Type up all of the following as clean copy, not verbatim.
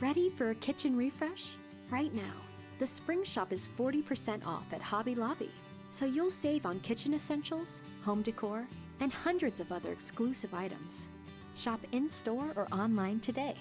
Ready for a kitchen refresh? Right now, the spring shop is 40% off at Hobby Lobby, so you'll save on kitchen essentials, home decor, and hundreds of other exclusive items. Shop in-store or online today.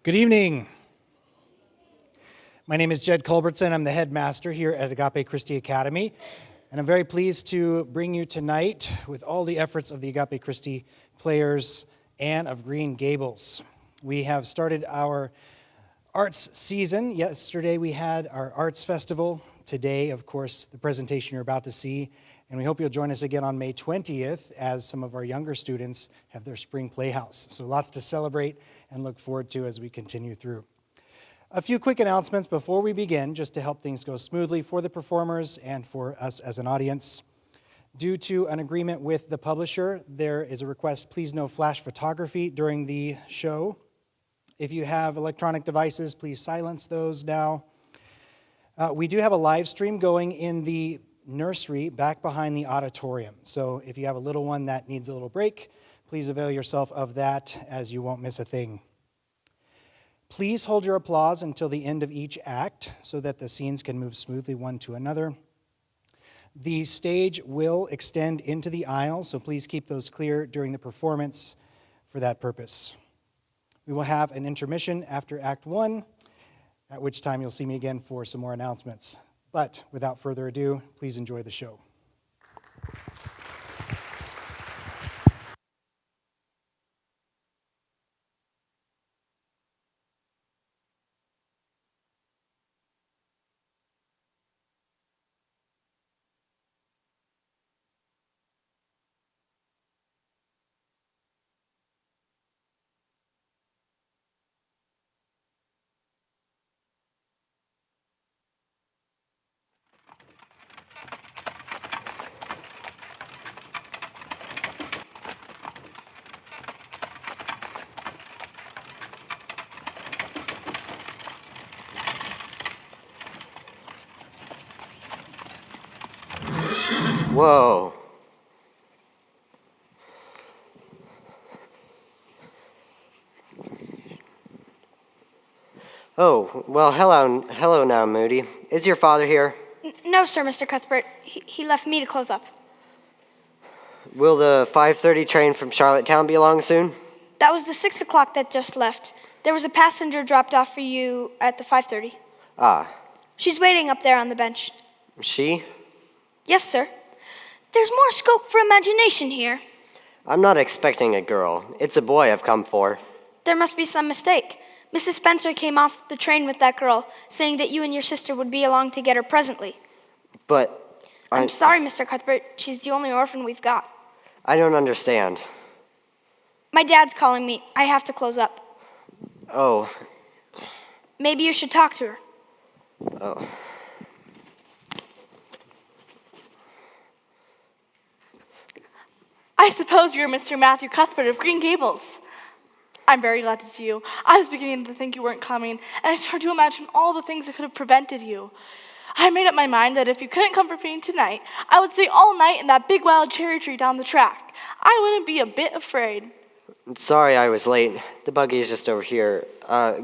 Good evening. My name is Jed Culbertson. I'm the headmaster here at Agape Christi Academy, and I'm very pleased to bring you tonight with all the efforts of the Agape Christi players and of Green Gables. We have started our arts season. Yesterday we had our arts festival. Today, of course, the presentation you're about to see, and we hope you'll join us again on May 20th as some of our younger students have their spring playhouse. So lots to celebrate and look forward to as we continue through. A few quick announcements before we begin, just to help things go smoothly for the performers and for us as an audience. Due to an agreement with the publisher, there is a request, please no flash photography during the show. If you have electronic devices, please silence those now. We do have a live stream going in the nursery back behind the auditorium. So if you have a little one that needs a little break, please avail yourself of that as you won't miss a thing. Please hold your applause until the end of each act so that the scenes can move smoothly one to another. The stage will extend into the aisles, so please keep those clear during the performance for that purpose. We will have an intermission after Act 1, at which time you'll see me again for some more announcements. But without further ado, please enjoy the show. Whoa. Oh, well, hello now, Moody. Is your father here? No, sir, Mr. Cuthbert. He left me to close up. Will the 5:30 train from Charlottetown be along soon? That was the 6 o'clock that just left. There was a passenger dropped off for you at the 5:30. Ah. She's waiting up there on the bench. She? Yes, sir. There's more scope for imagination here. I'm not expecting a girl. It's a boy I've come for. There must be some mistake. Mrs. Spencer came off the train with that girl, saying that you and your sister would be along to get her presently. But I'm sorry, Mr. Cuthbert. She's the only orphan we've got. I don't understand. My dad's calling me. I have to close up. Oh. Maybe you should talk to her. Oh. I suppose you're Mr. Matthew Cuthbert of Green Gables. I'm very glad to see you. I was beginning to think you weren't coming, and I started to imagine all the things that could have prevented you. I made up my mind that if you couldn't come for me tonight, I would stay all night in that big wild cherry tree down the track. I wouldn't be a bit afraid. Sorry I was late. The buggy is just over here.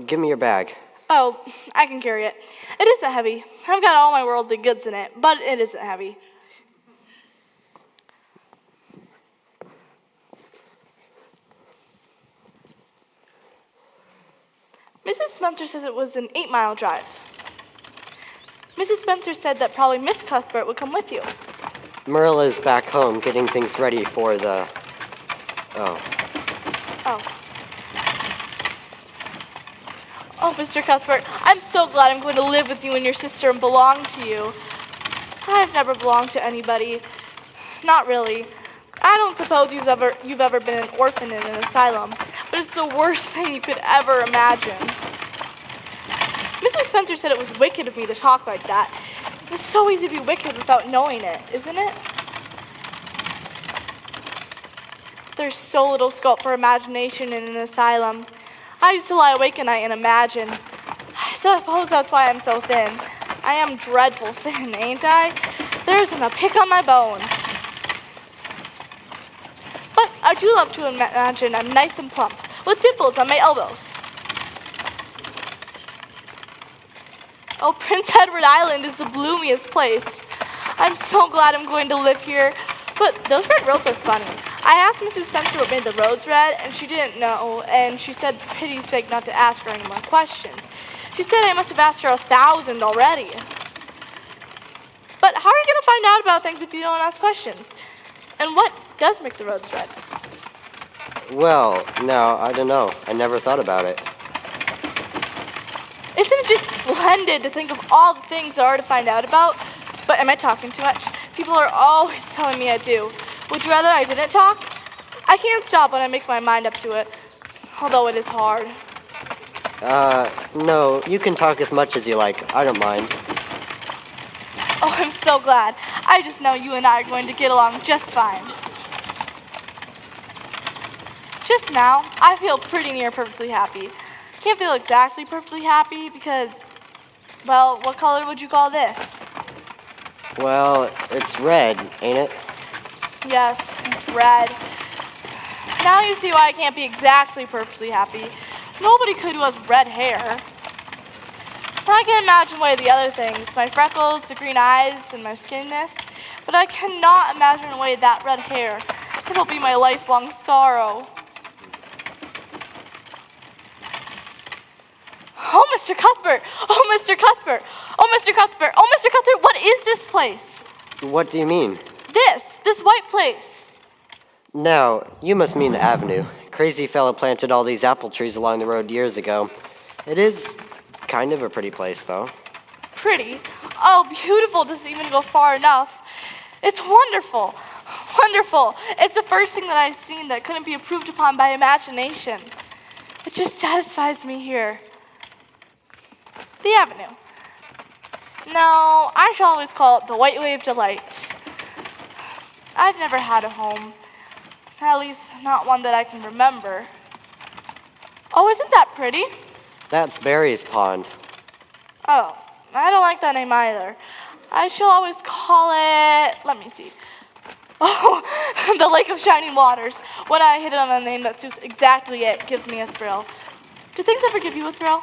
Give me your bag. Oh, I can carry it. It isn't heavy. I've got all my worldly goods in it, but it isn't heavy. Mrs. Spencer says it was an 8-mile drive. Mrs. Spencer said that probably Miss Cuthbert would come with you. Merle is back home getting things ready for the... Oh, Mr. Cuthbert, I'm so glad I'm going to live with you and your sister and belong to you. I've never belonged to anybody. Not really. I don't suppose you've ever been an orphan in an asylum, but it's the worst thing you could ever imagine. Mrs. Spencer said it was wicked of me to talk like that. It's so easy to be wicked without knowing it, isn't it? There's so little scope for imagination in an asylum. I used to lie awake at night and imagine. I suppose that's why I'm so thin. I am dreadful thin, ain't I? There isn't a pick on my bones. But I do love to imagine I'm nice and plump, with dimples on my elbows. Oh, Prince Edward Island is the bloomiest place. I'm so glad I'm going to live here. But those red roads are funny. I asked Mrs. Spencer what made the roads red, and she didn't know, and she said for pity's sake not to ask her any more questions. She said I must have asked her 1,000 already. But how are you going to find out about things if you don't ask questions? And what does make the roads red? Well, now, I don't know. I never thought about it. Isn't it just splendid to think of all the things there are to find out about? But am I talking too much? People are always telling me I do. Would you rather I didn't talk? I can't stop when I make my mind up to it, although it is hard. No, you can talk as much as you like. I don't mind. Oh, I'm so glad. I just know you and I are going to get along just fine. Just now, I feel pretty near perfectly happy. Can't feel exactly perfectly happy because, well, what color would you call this? Well, it's red, ain't it? Yes, it's red. Now you see why I can't be exactly perfectly happy. Nobody could who has red hair. I can imagine away the other things, my freckles, the green eyes, and my skinness, but I cannot imagine away that red hair. It'll be my lifelong sorrow. Oh, Mr. Cuthbert! Oh, Mr. Cuthbert! Oh, Mr. Cuthbert! Oh, Mr. Cuthbert, what is this place? What do you mean? This white place. Now, you must mean the avenue. Crazy fellow planted all these apple trees along the road years ago. It is kind of a pretty place, though. Pretty? Oh, beautiful doesn't even go far enough. It's wonderful. Wonderful. It's the first thing that I've seen that couldn't be improved upon by imagination. It just satisfies me here. The avenue. No, I shall always call it the White Wave Delight. I've never had a home. At least, not one that I can remember. Oh, isn't that pretty? That's Barry's pond. Oh, I don't like that name either. I shall always call it, let me see. Oh, the Lake of Shining Waters. When I hit it on a name that suits exactly it, gives me a thrill. Do things ever give you a thrill?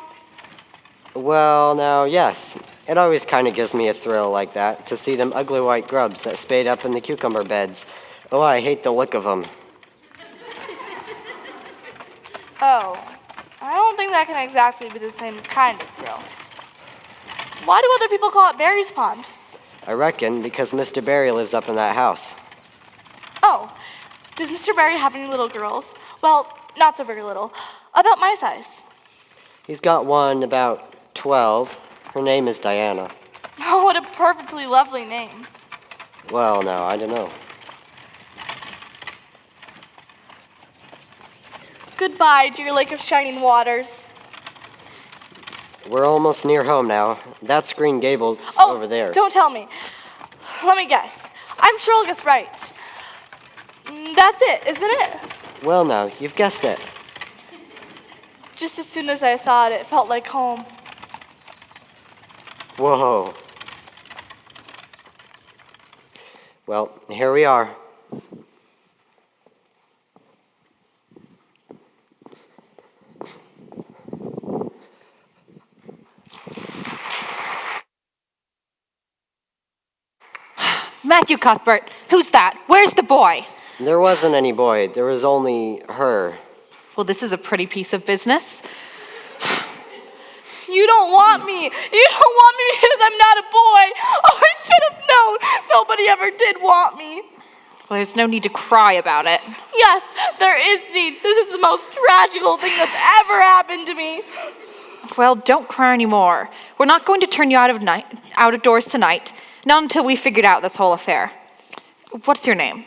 Well, now, yes. It always kind of gives me a thrill like that, to see them ugly white grubs that spade up in the cucumber beds. Oh, I hate the look of them. Oh, I don't think that can exactly be the same kind of thrill. Why do other people call it Barry's Pond? I reckon because Mr. Barry lives up in that house. Oh, does Mr. Barry have any little girls? Well, not so very little. About my size. He's got one about 12. Her name is Diana. Oh, what a perfectly lovely name. Well, now, I don't know. Goodbye, dear Lake of Shining Waters. We're almost near home now. That's Green Gables over there. Don't tell me. Let me guess. I'm sure I'll guess right. That's it, isn't it? Well, now, you've guessed it. Just as soon as I saw it, it felt like home. Whoa. Well, here we are. Matthew Cuthbert, who's that? Where's the boy? There wasn't any boy. There was only her. Well, this is a pretty piece of business. You don't want me. You don't want me because I'm not a boy. Oh, I should have known. Nobody ever did want me. Well, there's no need to cry about it. Yes, there is need. This is the most tragical thing that's ever happened to me. Well, don't cry anymore. We're not going to turn you out of doors tonight, not until we've figured out this whole affair. What's your name?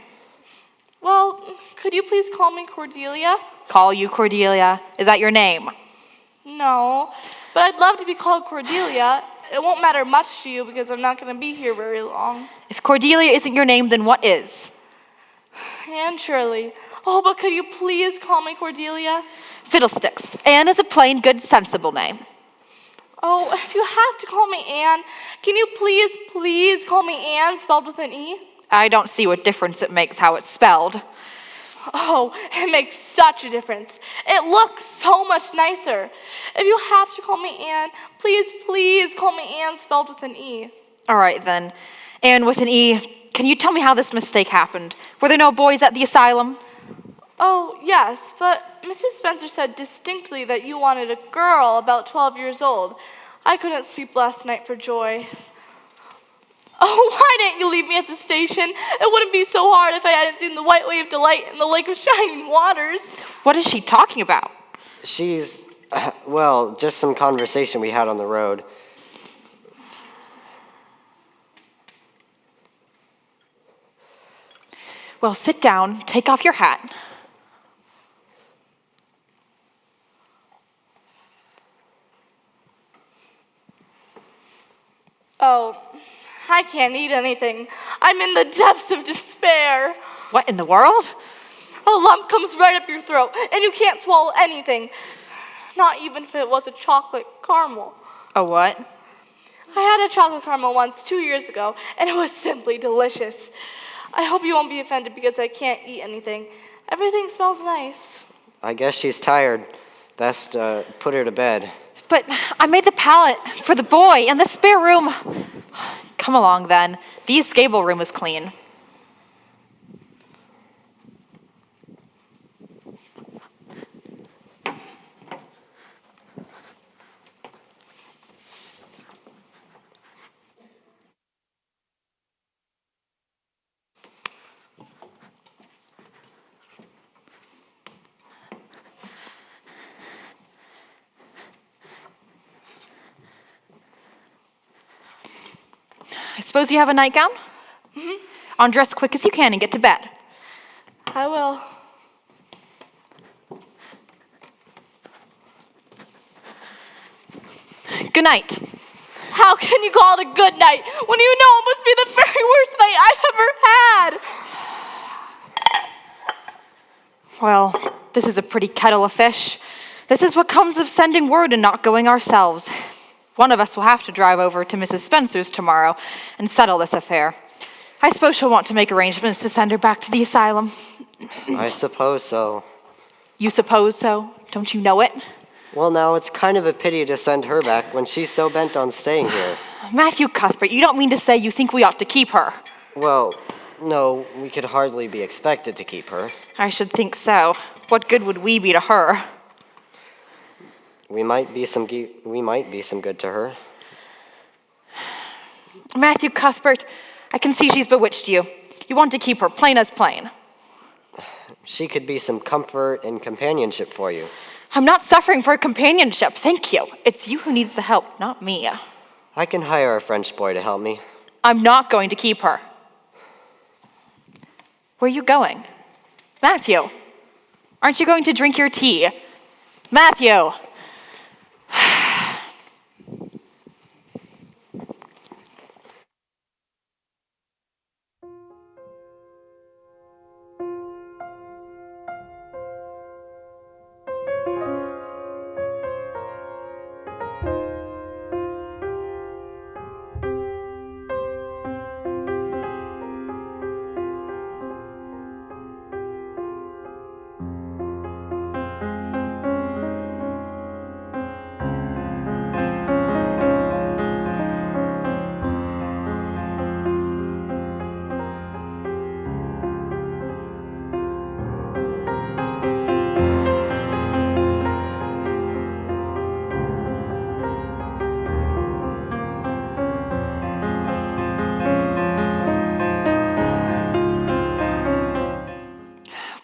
Well, could you please call me Cordelia? Call you Cordelia. Is that your name? No, but I'd love to be called Cordelia. It won't matter much to you because I'm not going to be here very long. If Cordelia isn't your name, then what is? Anne Shirley. Oh, but could you please call me Cordelia? Fiddlesticks. Anne is a plain, good, sensible name. Oh, if you have to call me Anne, can you please call me Anne spelled with an E? I don't see what difference it makes how it's spelled. Oh, it makes such a difference. It looks so much nicer. If you have to call me Anne, please call me Anne spelled with an E. All right, then. Anne with an E. Can you tell me how this mistake happened? Were there no boys at the asylum? Oh, yes, but Mrs. Spencer said distinctly that you wanted a girl about 12 years old. I couldn't sleep last night for joy. Oh, why didn't you leave me at the station? It wouldn't be so hard if I hadn't seen the white wave delight in the lake of shining waters. What is she talking about? She's, well, just some conversation we had on the road. Well, sit down, take off your hat. Oh, I can't eat anything. I'm in the depths of despair. What in the world? A lump comes right up your throat, and you can't swallow anything. Not even if it was a chocolate caramel. A what? I had a chocolate caramel once 2 years ago, and it was simply delicious. I hope you won't be offended because I can't eat anything. Everything smells nice. I guess she's tired. Best put her to bed. But I made the pallet for the boy in the spare room. Come along then. The East Gable room is clean. I suppose you have a nightgown? Mm-hmm. Undress quick as you can and get to bed. I will. Good night. How can you call it a good night when you know it must be the very worst night I've ever had? Well, this is a pretty kettle of fish. This is what comes of sending word and not going ourselves. One of us will have to drive over to Mrs. Spencer's tomorrow and settle this affair. I suppose she'll want to make arrangements to send her back to the asylum. I suppose so. You suppose so? Don't you know it? Well, now, it's kind of a pity to send her back when she's so bent on staying here. Matthew Cuthbert, you don't mean to say you think we ought to keep her? Well, no, we could hardly be expected to keep her. I should think so. What good would we be to her? We might be some good to her. Matthew Cuthbert, I can see she's bewitched you. You want to keep her, plain as plain. She could be some comfort and companionship for you. I'm not suffering for companionship, thank you. It's you who needs the help, not me. I can hire a French boy to help me. I'm not going to keep her. Where are you going? Matthew, aren't you going to drink your tea? Matthew!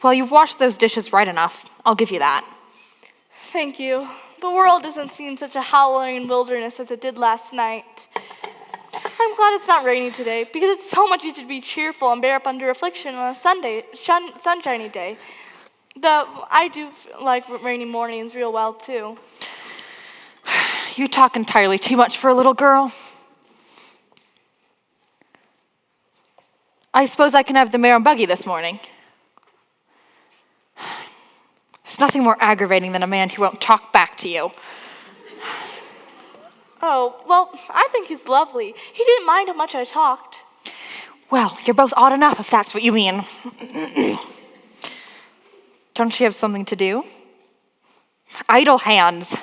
Well, you've washed those dishes right enough. I'll give you that. Thank you. The world doesn't seem such a howling wilderness as it did last night. I'm glad it's not raining today, because it's so much easier to be cheerful and bear up under affliction on a sunshiny day. I do like rainy mornings real well, too. You talk entirely too much for a little girl. I suppose I can have the mare and buggy this morning. There's nothing more aggravating than a man who won't talk back to you. Oh, well, I think he's lovely. He didn't mind how much I talked. Well, you're both odd enough, if that's what you mean. Don't you have something to do? Idle hands.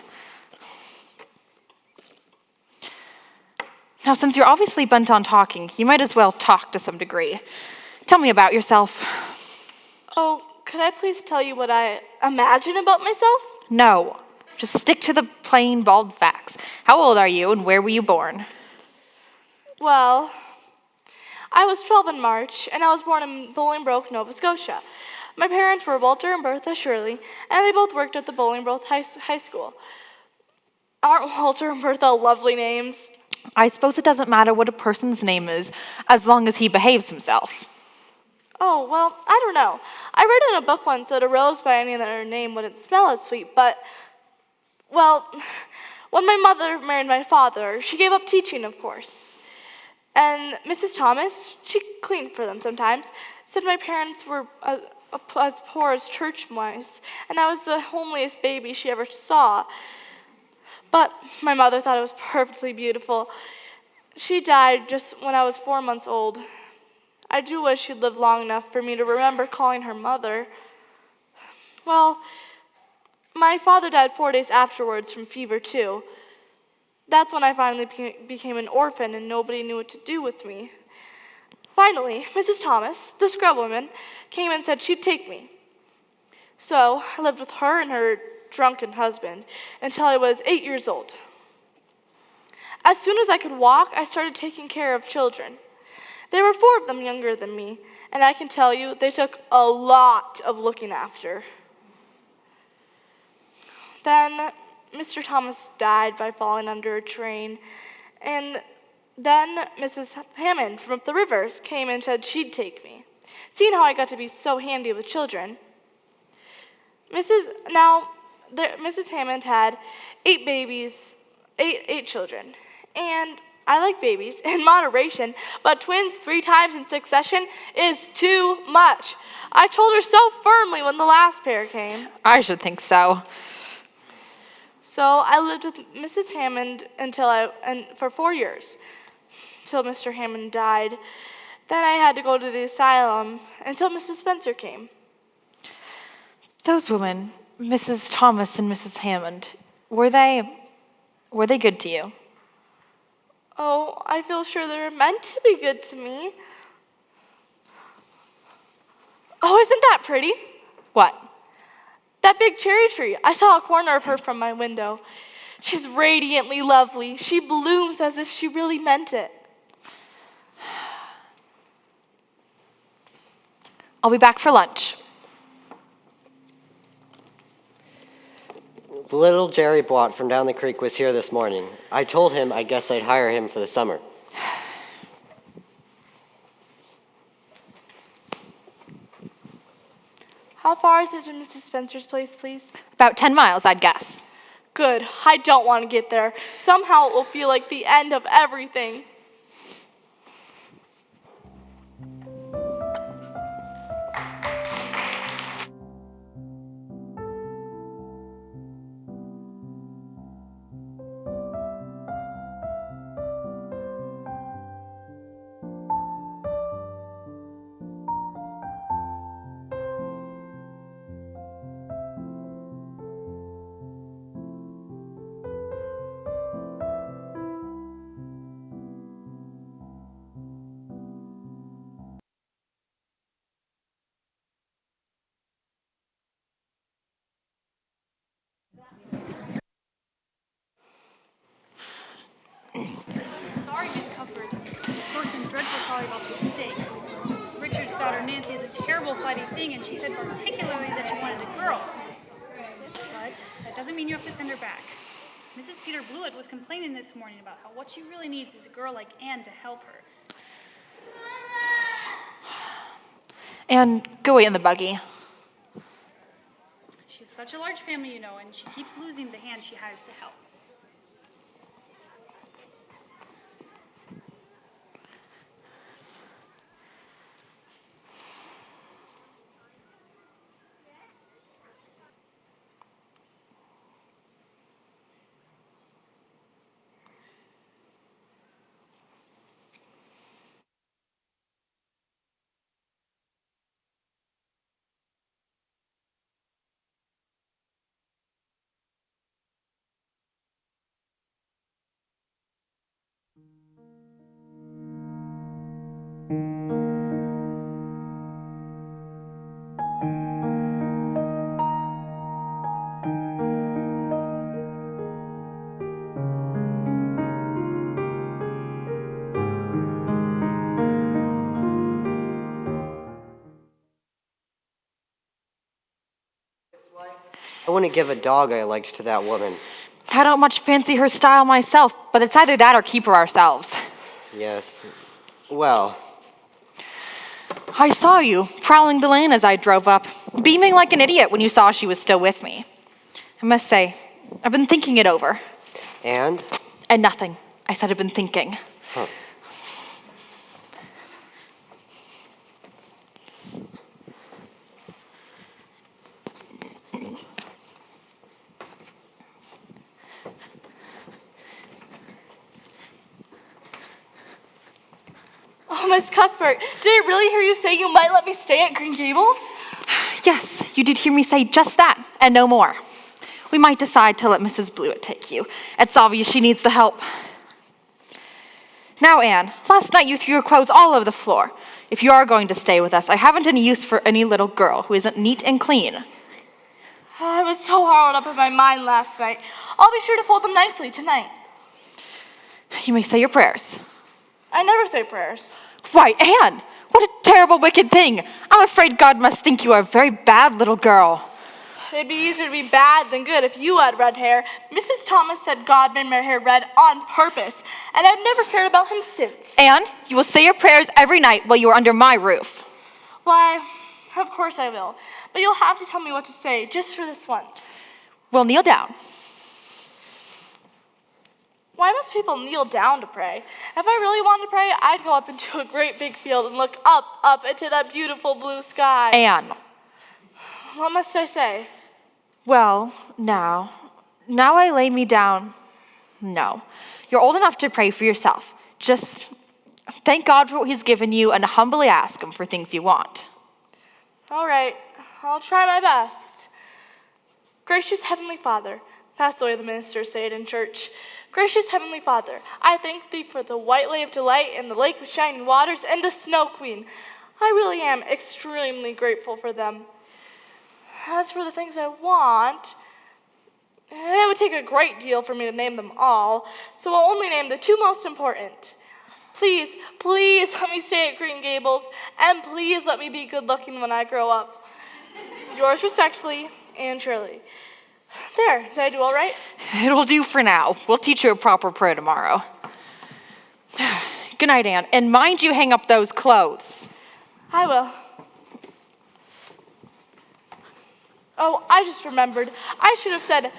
Now, since you're obviously bent on talking, you might as well talk to some degree. Tell me about yourself. Oh, could I please tell you what I imagine about myself? No, just stick to the plain, bald facts. How old are you, and where were you born? Well, I was 12 in March, and I was born in Bolingbroke, Nova Scotia. My parents were Walter and Bertha Shirley, and they both worked at the Bolingbroke High School. Aren't Walter and Bertha lovely names? I suppose it doesn't matter what a person's name is, as long as he behaves himself. Oh, well, I don't know. I read in a book once that a rose by any other name wouldn't smell as sweet, but, well, when my mother married my father, she gave up teaching, of course. And Mrs. Thomas, she cleaned for them sometimes, said my parents were as poor as church mice, and I was the homeliest baby she ever saw. But my mother thought it was perfectly beautiful. She died just when I was 4 months old. I do wish she'd lived long enough for me to remember calling her mother. Well, my father died 4 days afterwards from fever, too. That's when I finally became an orphan and nobody knew what to do with me. Finally, Mrs. Thomas, the scrub woman, came and said she'd take me. So I lived with her and her drunken husband until I was 8 years old. As soon as I could walk, I started taking care of children. There were 4 of them younger than me, and I can tell you they took a lot of looking after. Then Mr. Thomas died by falling under a train, and then Mrs. Hammond from up the river came and said she'd take me, seeing how I got to be so handy with children. Mrs. Hammond had 8 babies, eight children, and I like babies in moderation, but twins 3 times in succession is too much. I told her so firmly when the last pair came. I should think so. So I lived with Mrs. Hammond for 4 years, till Mr. Hammond died. Then I had to go to the asylum until Mrs. Spencer came. Those women, Mrs. Thomas and Mrs. Hammond, were they good to you? Oh, I feel sure they were meant to be good to me. Oh, isn't that pretty? What? That big cherry tree. I saw a corner of her from my window. She's radiantly lovely. She blooms as if she really meant it. I'll be back for lunch. Little Jerry Blott from down the creek was here this morning. I told him I guess I'd hire him for the summer. How far is it to Mrs. Spencer's place, please? About 10 miles, I'd guess. Good. I don't want to get there. Somehow it will feel like the end of everything. Sorry, Miss Cuthbert. Of course, I'm dreadful sorry about the mistake. Richard's daughter Nancy is a terrible flighty thing, and she said particularly that she wanted a girl. But that doesn't mean you have to send her back. Mrs. Peter Blewett was complaining this morning about how what she really needs is a girl like Anne to help her. And go wait in the buggy. She has such a large family, you know, and she keeps losing the hands she hires to help. I wouldn't give a dog I liked to that woman. I don't much fancy her style myself, but it's either that or keep her ourselves. Yes. Well, I saw you prowling the lane as I drove up, beaming like an idiot when you saw she was still with me. I must say, I've been thinking it over. and? And nothing. I said I've been thinking. Huh. Oh, Miss Cuthbert, did I really hear you say you might let me stay at Green Gables? Yes, you did hear me say just that, and no more. We might decide to let Mrs. Blewett take you. It's obvious she needs the help. Now, Anne, last night you threw your clothes all over the floor. If you are going to stay with us, I haven't any use for any little girl who isn't neat and clean. I was so hard up in my mind last night. I'll be sure to fold them nicely tonight. You may say your prayers. I never say prayers. Why, Anne, what a terrible, wicked thing. I'm afraid God must think you are a very bad little girl. It'd be easier to be bad than good if you had red hair. Mrs. Thomas said God made my hair red on purpose, and I've never cared about him since. Anne, you will say your prayers every night while you are under my roof. Why, of course I will. But you'll have to tell me what to say, just for this once. Well, kneel down. Why must people kneel down to pray? If I really wanted to pray, I'd go up into a great big field and look up into that beautiful blue sky. Anne. What must I say? Well, now I lay me down. No, you're old enough to pray for yourself. Just thank God for what he's given you and humbly ask him for things you want. All right, I'll try my best. Gracious Heavenly Father, that's the way the ministers say it in church. Gracious Heavenly Father, I thank thee for the white lake of delight and the lake with shining waters and the snow queen. I really am extremely grateful for them. As for the things I want, it would take a great deal for me to name them all, so I'll only name the two most important. Please, please let me stay at Green Gables, and please let me be good looking when I grow up. Yours respectfully, Anne Shirley. There, did I do all right? It'll do for now. We'll teach you a proper prayer tomorrow. Good night, Anne. And mind you hang up those clothes. I will. Oh, I just remembered. I should have said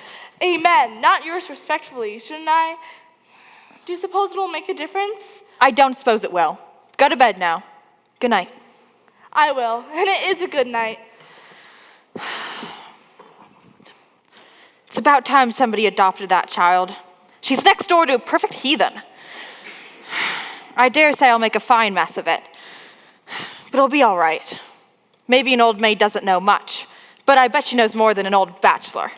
amen, not yours respectfully, shouldn't I? Do you suppose it will make a difference? I don't suppose it will. Go to bed now. Good night. I will, and it is a good night. It's about time somebody adopted that child. She's next door to a perfect heathen. I dare say I'll make a fine mess of it. But it'll be all right. Maybe an old maid doesn't know much, but I bet she knows more than an old bachelor.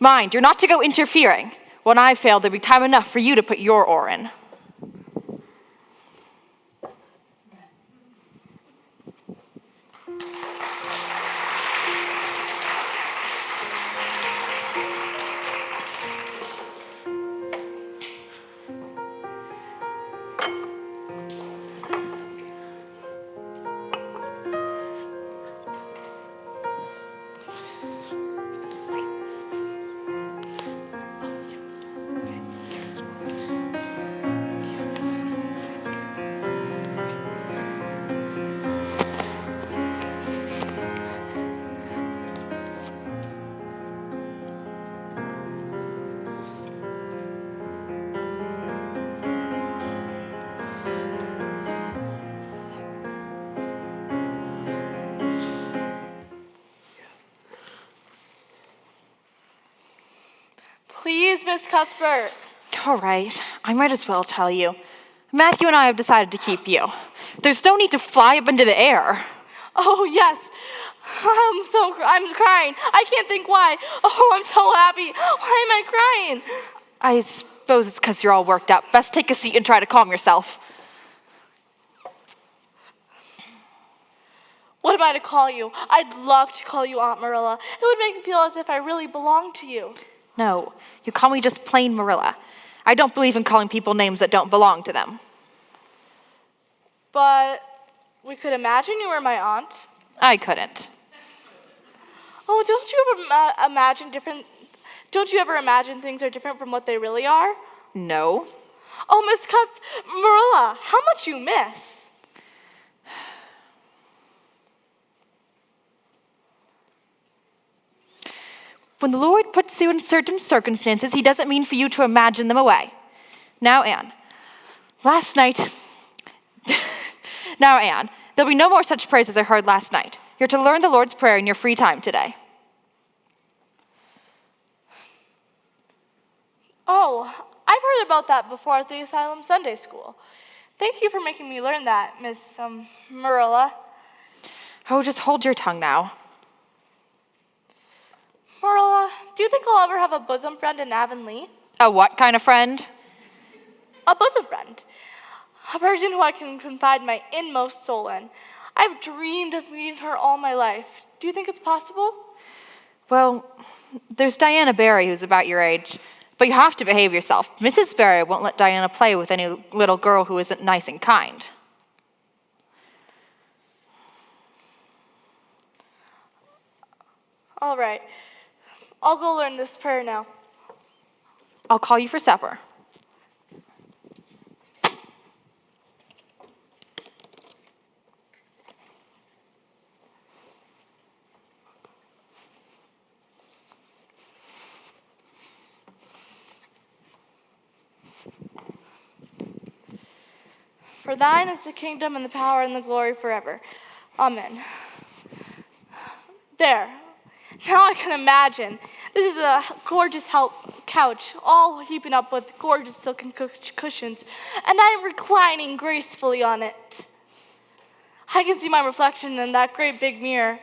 Mind, you're not to go interfering. When I fail, there'll be time enough for you to put your oar in. Please, Miss Cuthbert. All right, I might as well tell you. Matthew and I have decided to keep you. There's no need to fly up into the air. Oh, yes. I'm crying. I can't think why. Oh, I'm so happy. Why am I crying? I suppose it's because you're all worked up. Best take a seat and try to calm yourself. What am I to call you? I'd love to call you Aunt Marilla. It would make me feel as if I really belonged to you. No, you call me just plain Marilla. I don't believe in calling people names that don't belong to them. But we could imagine you were my aunt. I couldn't. Oh, don't you ever imagine things are different from what they really are? No. Oh, Marilla, how much you miss. When the Lord puts you in certain circumstances, he doesn't mean for you to imagine them away. Now, Anne, there'll be no more such prayers as I heard last night. You're to learn the Lord's Prayer in your free time today. Oh, I've heard about that before at the Asylum Sunday School. Thank you for making me learn that, Miss Marilla. Oh, just hold your tongue now. Marilla, do you think I'll ever have a bosom friend in Avonlea? A what kind of friend? A bosom friend. A person who I can confide my inmost soul in. I've dreamed of meeting her all my life. Do you think it's possible? Well, there's Diana Barry, who's about your age. But you have to behave yourself. Mrs. Barry won't let Diana play with any little girl who isn't nice and kind. All right. I'll go learn this prayer now. I'll call you for supper. For thine is the kingdom and the power and the glory forever. Amen. There. Now I can imagine. This is a gorgeous couch, all heaping up with gorgeous silken cushions, and I am reclining gracefully on it. I can see my reflection in that great big mirror.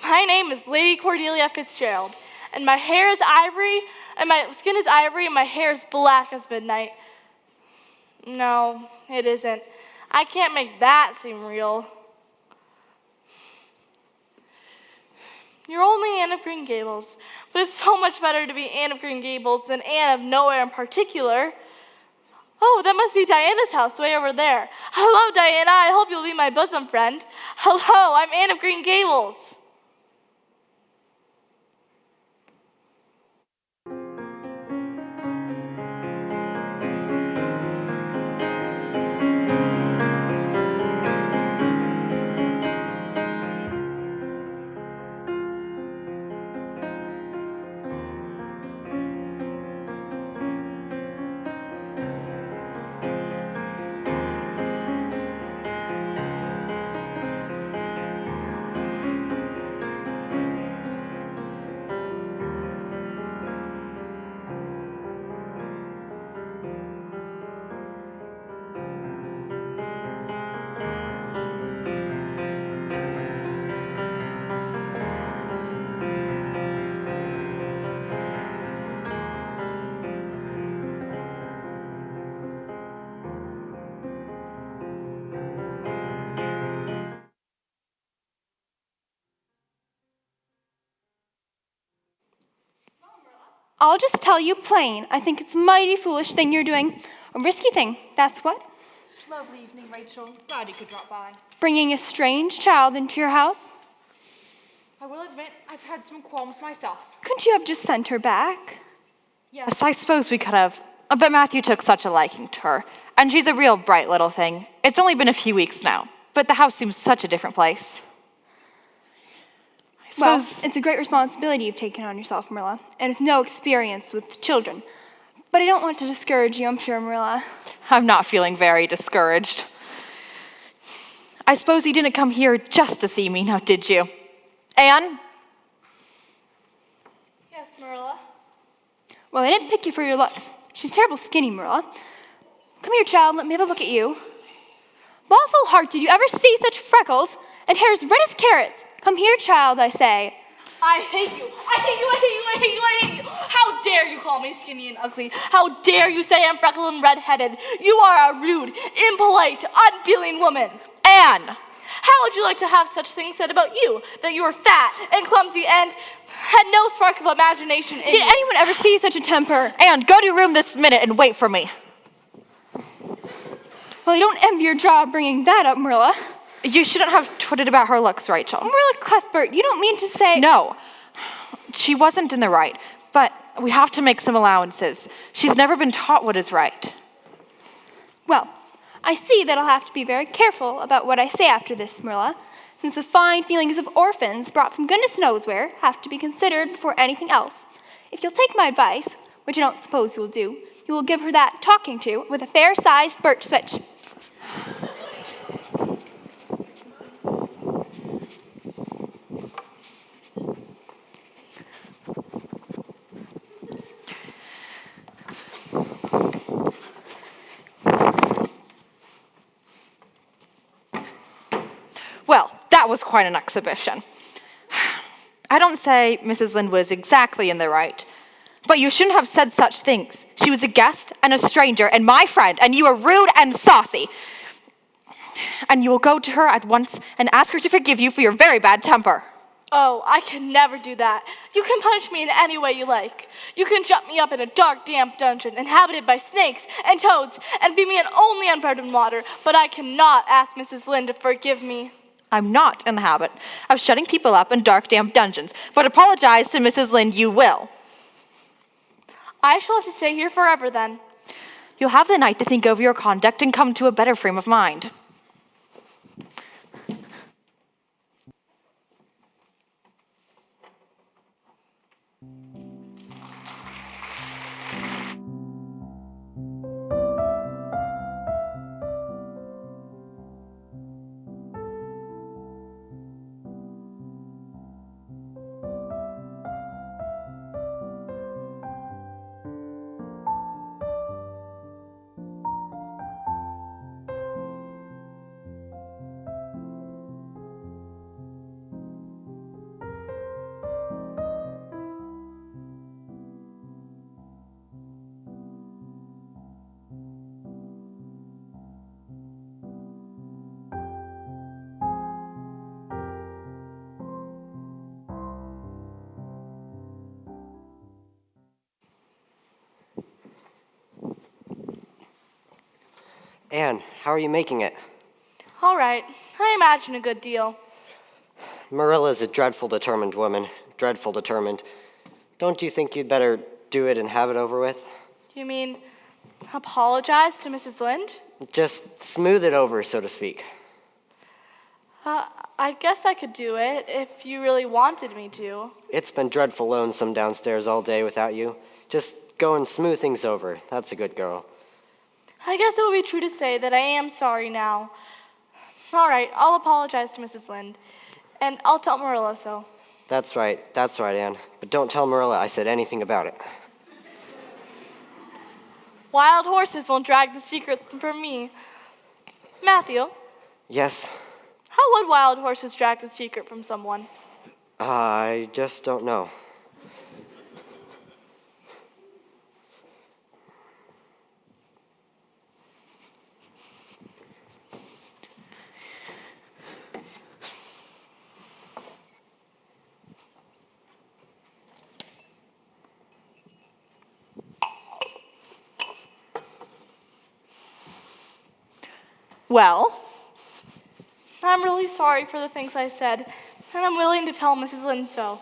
My name is Lady Cordelia Fitzgerald, and my hair is ivory, and my skin is ivory, and my hair is black as midnight. No, it isn't. I can't make that seem real. You're only Anne of Green Gables, but it's so much better to be Anne of Green Gables than Anne of Nowhere in particular. Oh, that must be Diana's house way over there. Hello, Diana. I hope you'll be my bosom friend. Hello, I'm Anne of Green Gables. I'll just tell you plain. I think it's a mighty foolish thing you're doing. A risky thing, that's what. Lovely evening, Rachel. Glad you could drop by. Bringing a strange child into your house. I will admit, I've had some qualms myself. Couldn't you have just sent her back? Yes, I suppose we could have. But Matthew took such a liking to her. And she's a real bright little thing. It's only been a few weeks now. But the house seems such a different place. Well, it's a great responsibility you've taken on yourself, Marilla, and with no experience with children. But I don't want to discourage you, I'm sure, Marilla. I'm not feeling very discouraged. I suppose you didn't come here just to see me, now did you? Anne? Yes, Marilla? Well, I didn't pick you for your looks. She's terrible skinny, Marilla. Come here, child, let me have a look at you. Lawful heart, did you ever see such freckles and hair as red as carrots? Come here, child, I say. I hate you. I hate you, I hate you, I hate you, I hate you. How dare you call me skinny and ugly? How dare you say I'm freckled and red-headed? You are a rude, impolite, unfeeling woman. Anne! How would you like to have such things said about you? That you were fat and clumsy and had no spark of imagination in you? Did anyone ever see such a temper? Anne, go to your room this minute and wait for me. Well, I don't envy your job bringing that up, Marilla. You shouldn't have twitted about her looks, Rachel. Marilla Cuthbert, you don't mean to say... No. She wasn't in the right, but we have to make some allowances. She's never been taught what is right. Well, I see that I'll have to be very careful about what I say after this, Marilla, since the fine feelings of orphans brought from goodness knows where have to be considered before anything else. If you'll take my advice, which I don't suppose you'll do, you will give her that talking to with a fair-sized birch switch. Well, that was quite an exhibition. I don't say Mrs. Lynde was exactly in the right, but you shouldn't have said such things. She was a guest and a stranger and my friend, and you were rude and saucy. And you will go to her at once and ask her to forgive you for your very bad temper. Oh, I can never do that. You can punish me in any way you like. You can shut me up in a dark, damp dungeon inhabited by snakes and toads and feed me in only unpardoned water, but I cannot ask Mrs. Lynde to forgive me. I'm not in the habit of shutting people up in dark, damp dungeons, but apologize to Mrs. Lynde you will. I shall have to stay here forever then. You'll have the night to think over your conduct and come to a better frame of mind. Anne, how are you making it? All right, I imagine a good deal. Marilla's a dreadful determined woman. Dreadful determined. Don't you think you'd better do it and have it over with? You mean apologize to Mrs. Lynde? Just smooth it over, so to speak. I guess I could do it if you really wanted me to. It's been dreadful lonesome downstairs all day without you. Just go and smooth things over. That's a good girl. I guess it would be true to say that I am sorry now. All right, I'll apologize to Mrs. Lynde, and I'll tell Marilla so. That's right, Anne. But don't tell Marilla I said anything about it. Wild horses won't drag the secrets from me. Matthew, Yes? how would wild horses drag the secret from someone? I just don't know. Well, I'm really sorry for the things I said, and I'm willing to tell Mrs. Lynde so.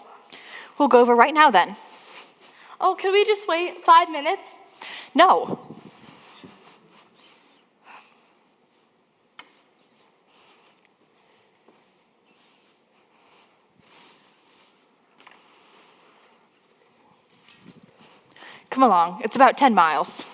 we'll go over right now then. Oh, could we just wait 5 minutes? No. Come along. It's about 10 miles.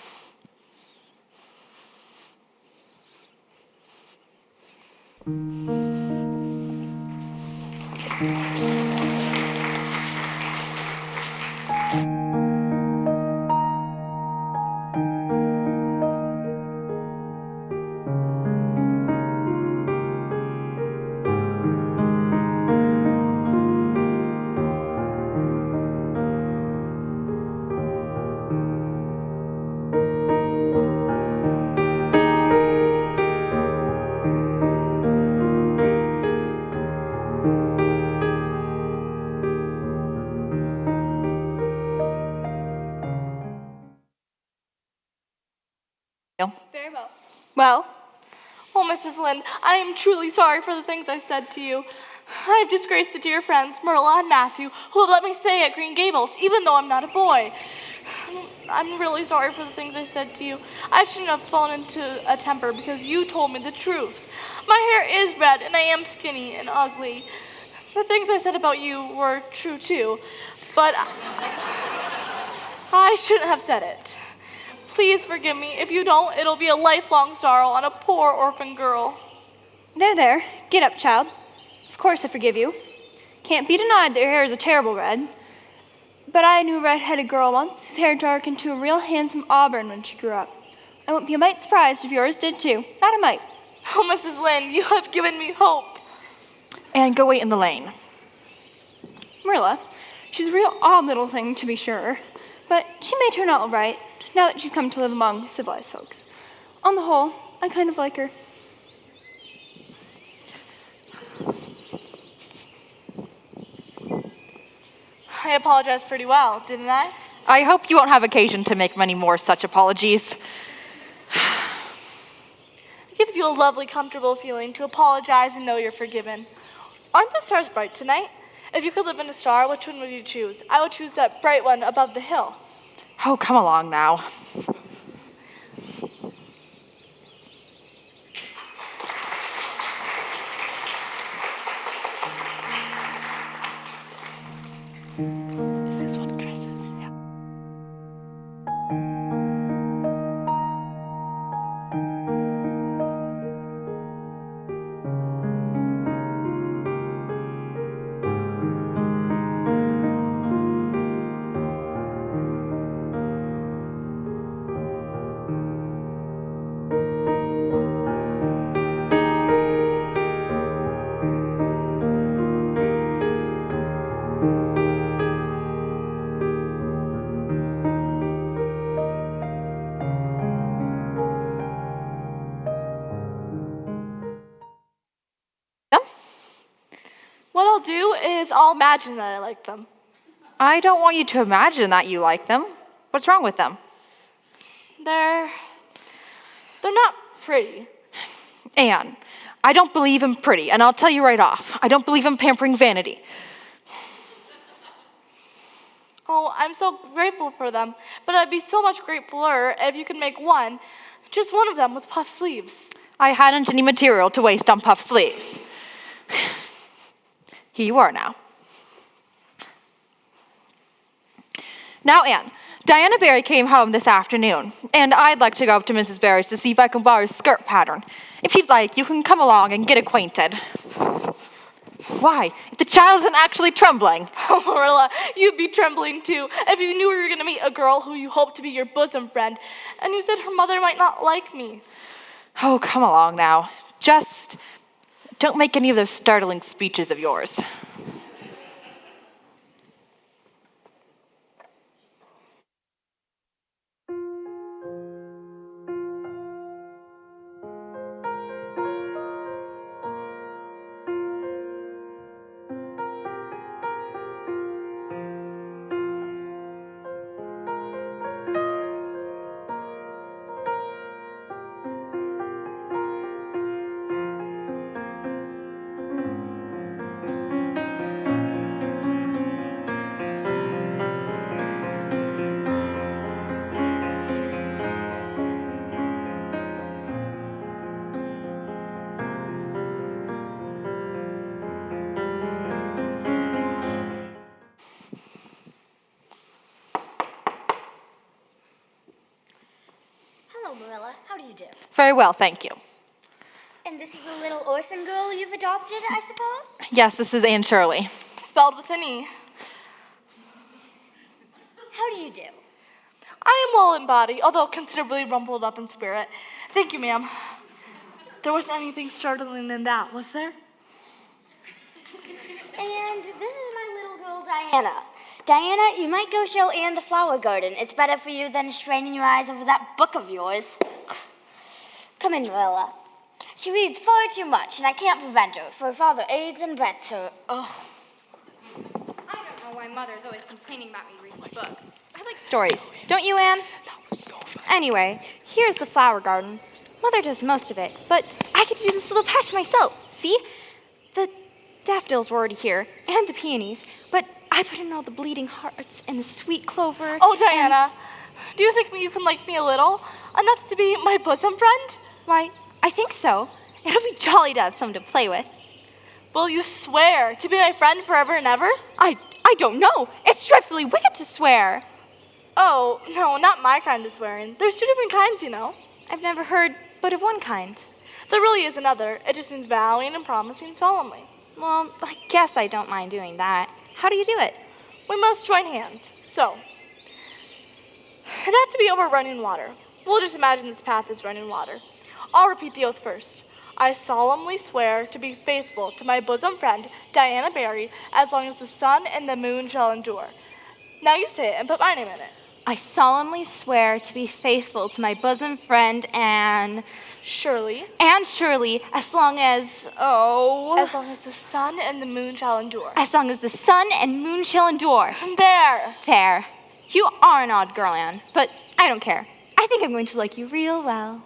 Very well. Well, Mrs. Lynde, I am truly sorry for the things I said to you. I have disgraced the dear friends, Marilla and Matthew, who have let me stay at Green Gables, even though I'm not a boy. I'm really sorry for the things I said to you. I shouldn't have fallen into a temper because you told me the truth. My hair is red, and I am skinny and ugly. The things I said about you were true, too, but I shouldn't have said it. Please forgive me. If you don't, it'll be a lifelong sorrow on a poor orphan girl. There. Get up, child. Of course I forgive you. Can't be denied that your hair is a terrible red. But I knew a red-headed girl once whose hair darkened to a real handsome auburn when she grew up. I won't be a mite surprised if yours did too. Not a mite. Oh, Mrs. Lynde, you have given me hope. And go wait in the lane. Marilla, she's a real odd little thing, to be sure, but she may turn out all right now that she's come to live among civilized folks. On the whole, I kind of like her. I apologized pretty well, didn't I? I hope you won't have occasion to make many more such apologies. It gives you a lovely, comfortable feeling to apologize and know you're forgiven. Aren't the stars bright tonight? If you could live in a star, which one would you choose? I would choose that bright one above the hill. Oh, come along now. Is this one dresses? Yeah. What I'll do is I'll imagine that I like them. I don't want you to imagine that you like them. What's wrong with them? They're not pretty. Anne, I don't believe in pretty, and I'll tell you right off, I don't believe in pampering vanity. Oh, I'm so grateful for them, but I'd be so much gratefuler if you could make one, just one of them with puff sleeves. I hadn't any material to waste on puff sleeves. Here you are now. Now, Anne, Diana Barry came home this afternoon, and I'd like to go up to Mrs. Barry's to see if I can borrow her skirt pattern. If you'd like, you can come along and get acquainted. Why? If the child isn't actually trembling. Oh, Marilla, you'd be trembling too if you knew you were going to meet a girl who you hoped to be your bosom friend, and you said her mother might not like me. Oh, come along now. Just don't make any of those startling speeches of yours. Hello, Marilla. How do you do? Very well, thank you. And this is the little orphan girl you've adopted, I suppose? Yes, this is Anne Shirley. Spelled with an E. How do you do? I am well in body, although considerably rumpled up in spirit. Thank you, ma'am. There wasn't anything startling in that, was there? And this is my little girl, Diana. Diana, you might go show Anne the flower garden. It's better for you than straining your eyes over that book of yours. Come in, Marilla. She reads far too much, and I can't prevent her, for her father aids and abets her. Oh. I don't know why Mother's always complaining about me reading books. I like stories. Don't you, Anne? That was so fun. Anyway, here's the flower garden. Mother does most of it, but I get to do this little patch myself. See? The daffodils were already here, and the peonies, but I put in all the bleeding hearts and the sweet clover. Oh, Diana, do you think you can like me a little? Enough to be my bosom friend? Why, I think so. It'll be jolly to have someone to play with. Will you swear to be my friend forever and ever? I don't know. It's dreadfully wicked to swear. Oh, no, not my kind of swearing. There's two different kinds, you know. I've never heard but of one kind. There really is another. It just means vowing and promising solemnly. Well, I guess I don't mind doing that. How do you do it? We must join hands. So, it had to be over running water. We'll just imagine this path is running water. I'll repeat the oath first. I solemnly swear to be faithful to my bosom friend, Diana Barry, as long as the sun and the moon shall endure. Now you say it and put my name in it. I solemnly swear to be faithful to my bosom friend Anne Shirley. Anne Shirley, as long as the sun and the moon shall endure. As long as the sun and moon shall endure. There. You are an odd girl, Anne, but I don't care. I think I'm going to like you real well.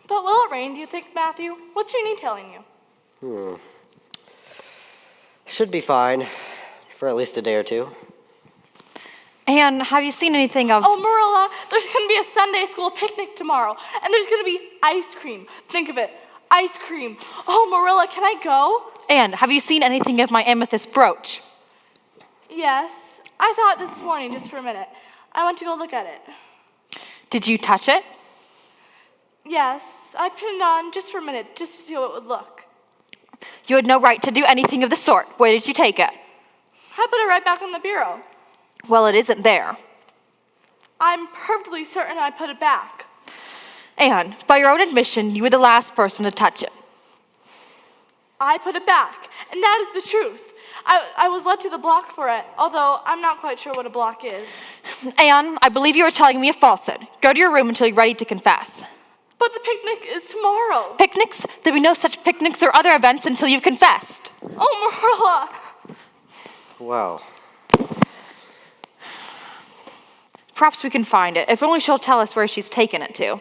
But will it rain, do you think, Matthew? What's your knee telling you? Should be fine for at least a day or two. Anne, have you seen anything of... Oh, Marilla, there's going to be a Sunday school picnic tomorrow, and there's going to be ice cream. Think of it, ice cream. Oh, Marilla, can I go? Anne, have you seen anything of my amethyst brooch? Yes, I saw it this morning just for a minute. I went to go look at it. Did you touch it? Yes, I pinned it on just for a minute, just to see how it would look. You had no right to do anything of the sort. Where did you take it? I put it right back on the bureau. Well, it isn't there. I'm perfectly certain I put it back. Anne, by your own admission, you were the last person to touch it. I put it back, and that is the truth. I was led to the block for it, although I'm not quite sure what a block is. Anne, I believe you are telling me a falsehood. Go to your room until you're ready to confess. But the picnic is tomorrow. Picnics? There'll be no such picnics or other events until you've confessed. Oh, Marilla. Well, Perhaps we can find it, if only she'll tell us where she's taken it to.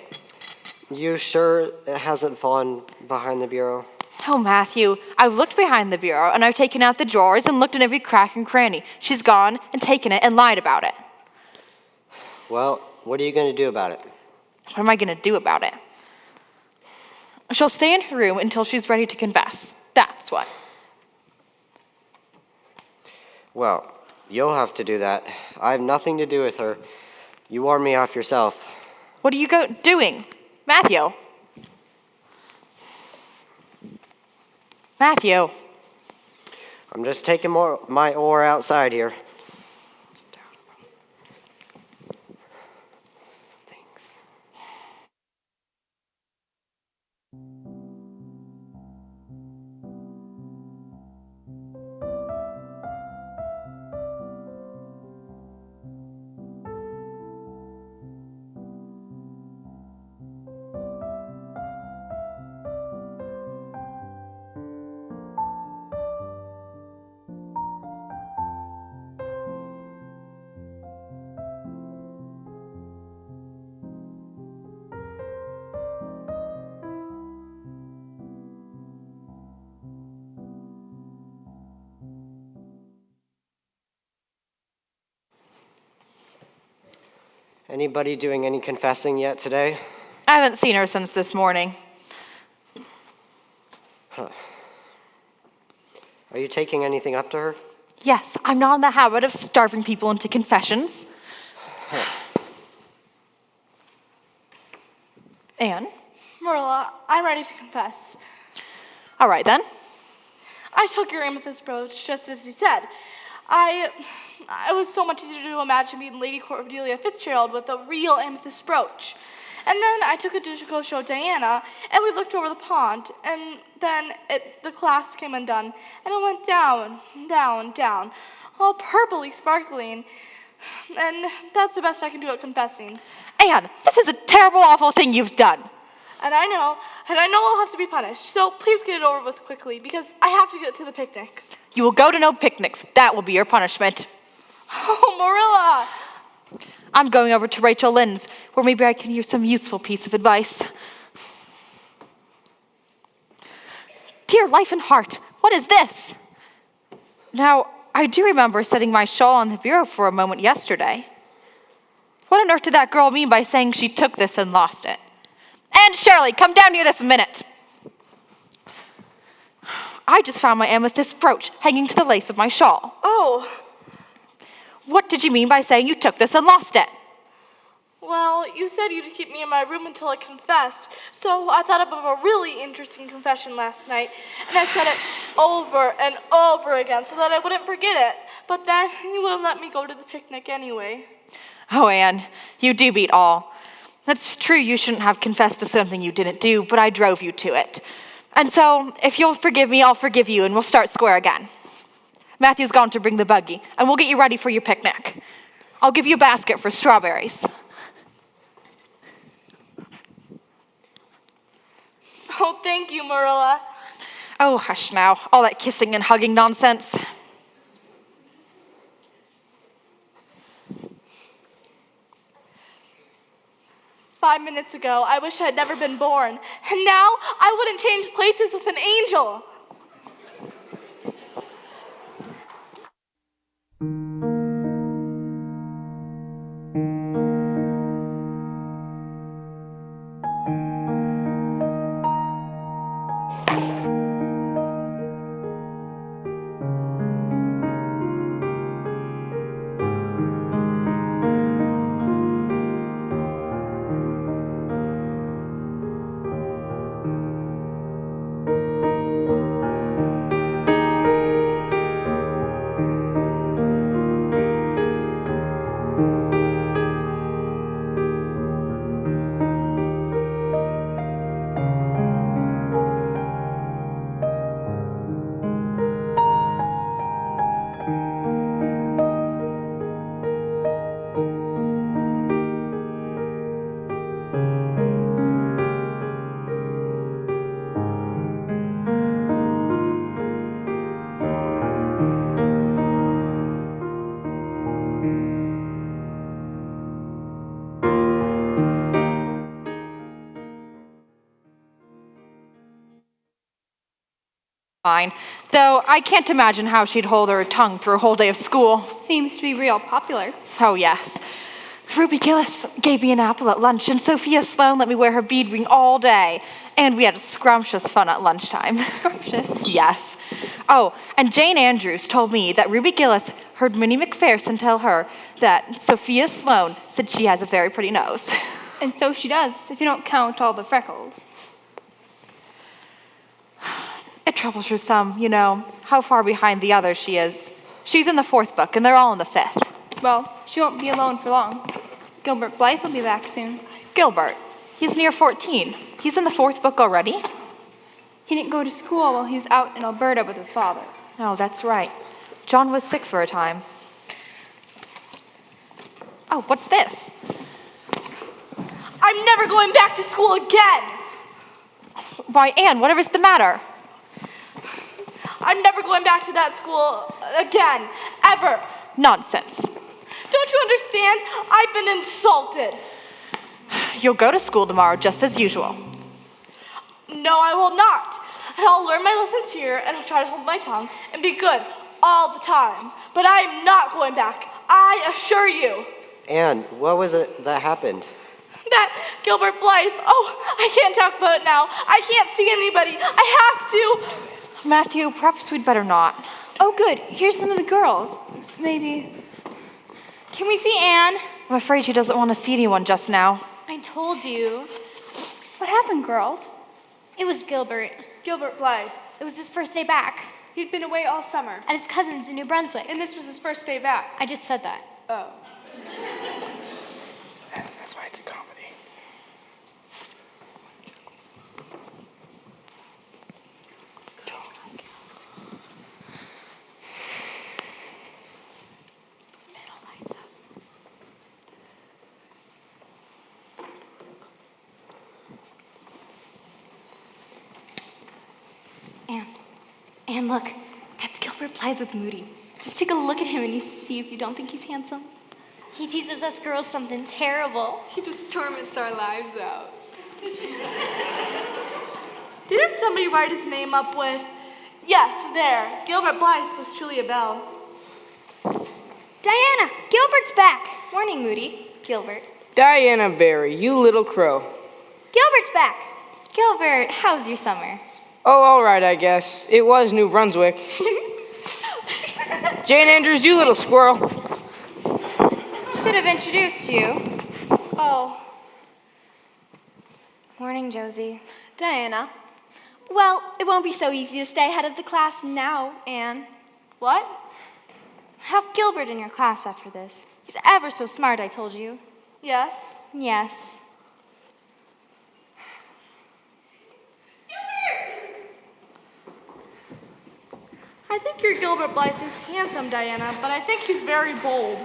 you sure it hasn't fallen behind the bureau? Oh, Matthew, I've looked behind the bureau, and I've taken out the drawers and looked in every crack and cranny. She's gone and taken it and lied about it. Well, what are you going to do about it? What am I going to do about it? She'll stay in her room until she's ready to confess. That's what. Well, you'll have to do that. I have nothing to do with her. You warned me off yourself. What are you doing? Matthew. Matthew. I'm just taking my oar outside here. Thanks. Anybody doing any confessing yet today? I haven't seen her since this morning. Huh. Are you taking anything up to her? Yes, I'm not in the habit of starving people into confessions. Huh. Anne? Marilla, I'm ready to confess. All right, then. I took your amethyst brooch, just as you said. It was so much easier to imagine being Lady Cordelia Fitzgerald with a real amethyst brooch. And then I took it to go show Diana, and we looked over the pond, and then the clasp came undone, and it went down, down, down, all purpley sparkling. And that's the best I can do at confessing. Anne, this is a terrible, awful thing you've done. And I know I'll have to be punished, so please get it over with quickly, because I have to get to the picnic. You will go to no picnics. That will be your punishment. Oh, Marilla! I'm going over to Rachel Lynde's, where maybe I can hear some useful piece of advice. Dear life and heart, what is this? Now, I do remember setting my shawl on the bureau for a moment yesterday. What on earth did that girl mean by saying she took this and lost it? And Shirley, come down here this minute. I just found my amethyst brooch hanging to the lace of my shawl. Oh. What did you mean by saying you took this and lost it? Well, you said you'd keep me in my room until I confessed, so I thought up of a really interesting confession last night, and I said it over and over again so that I wouldn't forget it. But then you wouldn't let me go to the picnic anyway. Oh, Anne, you do beat all. That's true, you shouldn't have confessed to something you didn't do, but I drove you to it. And so, if you'll forgive me, I'll forgive you, and we'll start square again. Matthew's gone to bring the buggy, and we'll get you ready for your picnic. I'll give you a basket for strawberries. Oh, thank you, Marilla. Oh, hush now. All that kissing and hugging nonsense. "5 minutes ago, I wish I had never been born, and now I wouldn't change places with an angel." fine. Though I can't imagine how she'd hold her tongue through a whole day of school. Seems to be real popular. Oh, yes. Ruby Gillis gave me an apple at lunch, and Sophia Sloane let me wear her bead ring all day. And we had scrumptious fun at lunchtime. Scrumptious? Yes. Oh, and Jane Andrews told me that Ruby Gillis heard Minnie McPherson tell her that Sophia Sloane said she has a very pretty nose. And so she does, if you don't count all the freckles. It troubles her some, how far behind the others she is. She's in the 4th book, and they're all in the 5th. Well, she won't be alone for long. Gilbert Blythe will be back soon. Gilbert, he's near 14. He's in the 4th book already? He didn't go to school while he was out in Alberta with his father. Oh, that's right. John was sick for a time. Oh, what's this? I'm never going back to school again. Why, Anne, whatever's the matter? I'm never going back to that school again, ever. Nonsense. Don't you understand? I've been insulted. You'll go to school tomorrow just as usual. No, I will not. And I'll learn my lessons here, and I'll try to hold my tongue and be good all the time. But I am not going back. I assure you. Anne, what was it that happened? That Gilbert Blythe. Oh, I can't talk about it now. I can't see anybody. I have to. Matthew, perhaps we'd better not. Oh, good. Here's some of the girls. Maybe. Can we see Anne? I'm afraid she doesn't want to see anyone just now. I told you. What happened, girls? It was Gilbert. Gilbert Blythe. It was his first day back. He'd been away all summer. At his cousin's in New Brunswick. And this was his first day back. I just said that. Oh. That's why it's a comedy. Anne, look. That's Gilbert Blythe with Moody. Just take a look at him and you see if you don't think he's handsome. He teases us girls something terrible. He just torments our lives out. Didn't somebody write his name up with? Yes, there. Gilbert Blythe was Julia Bell. Diana, Gilbert's back. Morning, Moody. Gilbert. Diana Barry, you little crow. Gilbert's back. Gilbert, how's your summer? Oh, all right, I guess. It was New Brunswick. Jane Andrews, you little squirrel. Should have introduced you. Oh. Morning, Josie. Diana. Well, it won't be so easy to stay ahead of the class now, Anne. What? Have Gilbert in your class after this. He's ever so smart, I told you. Yes. Yes. I think your Gilbert Blythe is handsome, Diana, but I think he's very bold.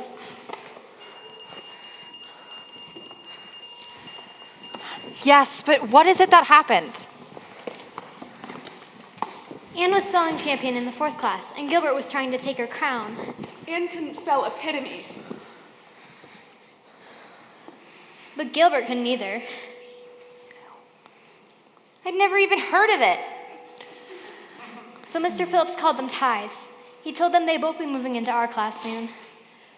Yes, but what is it that happened? Anne was spelling champion in the 4th class, and Gilbert was trying to take her crown. Anne couldn't spell epitome. But Gilbert couldn't either. I'd never even heard of it. So Mr. Phillips called them ties. He told them they'd both be moving into our class soon.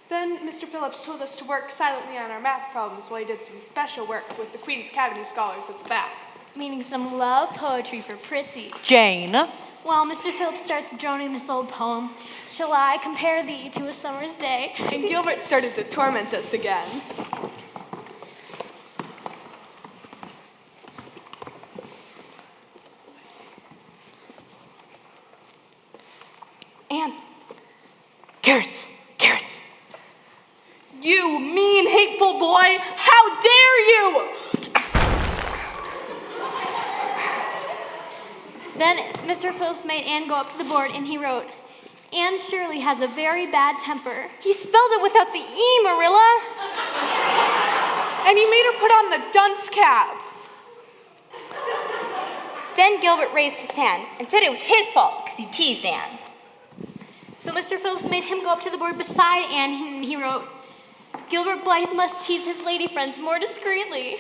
Then Mr. Phillips told us to work silently on our math problems while he did some special work with the Queen's Academy scholars at the back. Meaning some love poetry for Prissy. Jane. While Mr. Phillips starts droning this old poem, shall I compare thee to a summer's day? And Gilbert started to torment us again. Anne. Carrots, carrots. You mean, hateful boy! How dare you! Then Mr. Phillips made Anne go up to the board and he wrote, Anne Shirley has a very bad temper. He spelled it without the E, Marilla. And he made her put on the dunce cap. Then Gilbert raised his hand and said it was his fault because he teased Anne. So Mr. Phillips made him go up to the board beside Anne and he wrote, Gilbert Blythe must tease his lady friends more discreetly.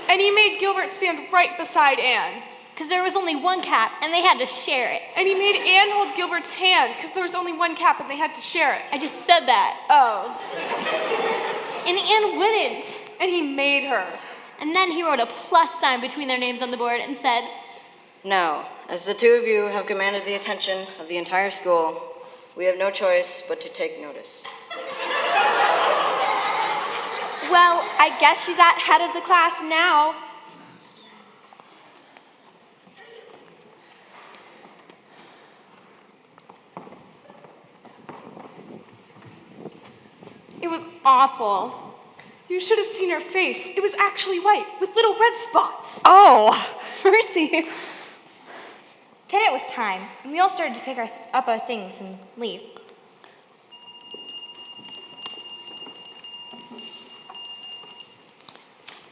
And he made Gilbert stand right beside Anne. because there was only one cap and they had to share it. And he made Anne hold Gilbert's hand because there was only one cap and they had to share it. I just said that. Oh. And Anne wouldn't. And he made her. And then he wrote a plus sign between their names on the board and said, Now, as the two of you have commanded the attention of the entire school, we have no choice but to take notice. well, I guess she's at head of the class now. It was awful. You should have seen her face. It was actually white with little red spots. Oh, mercy. Then it was time, and we all started to pick up our things and leave.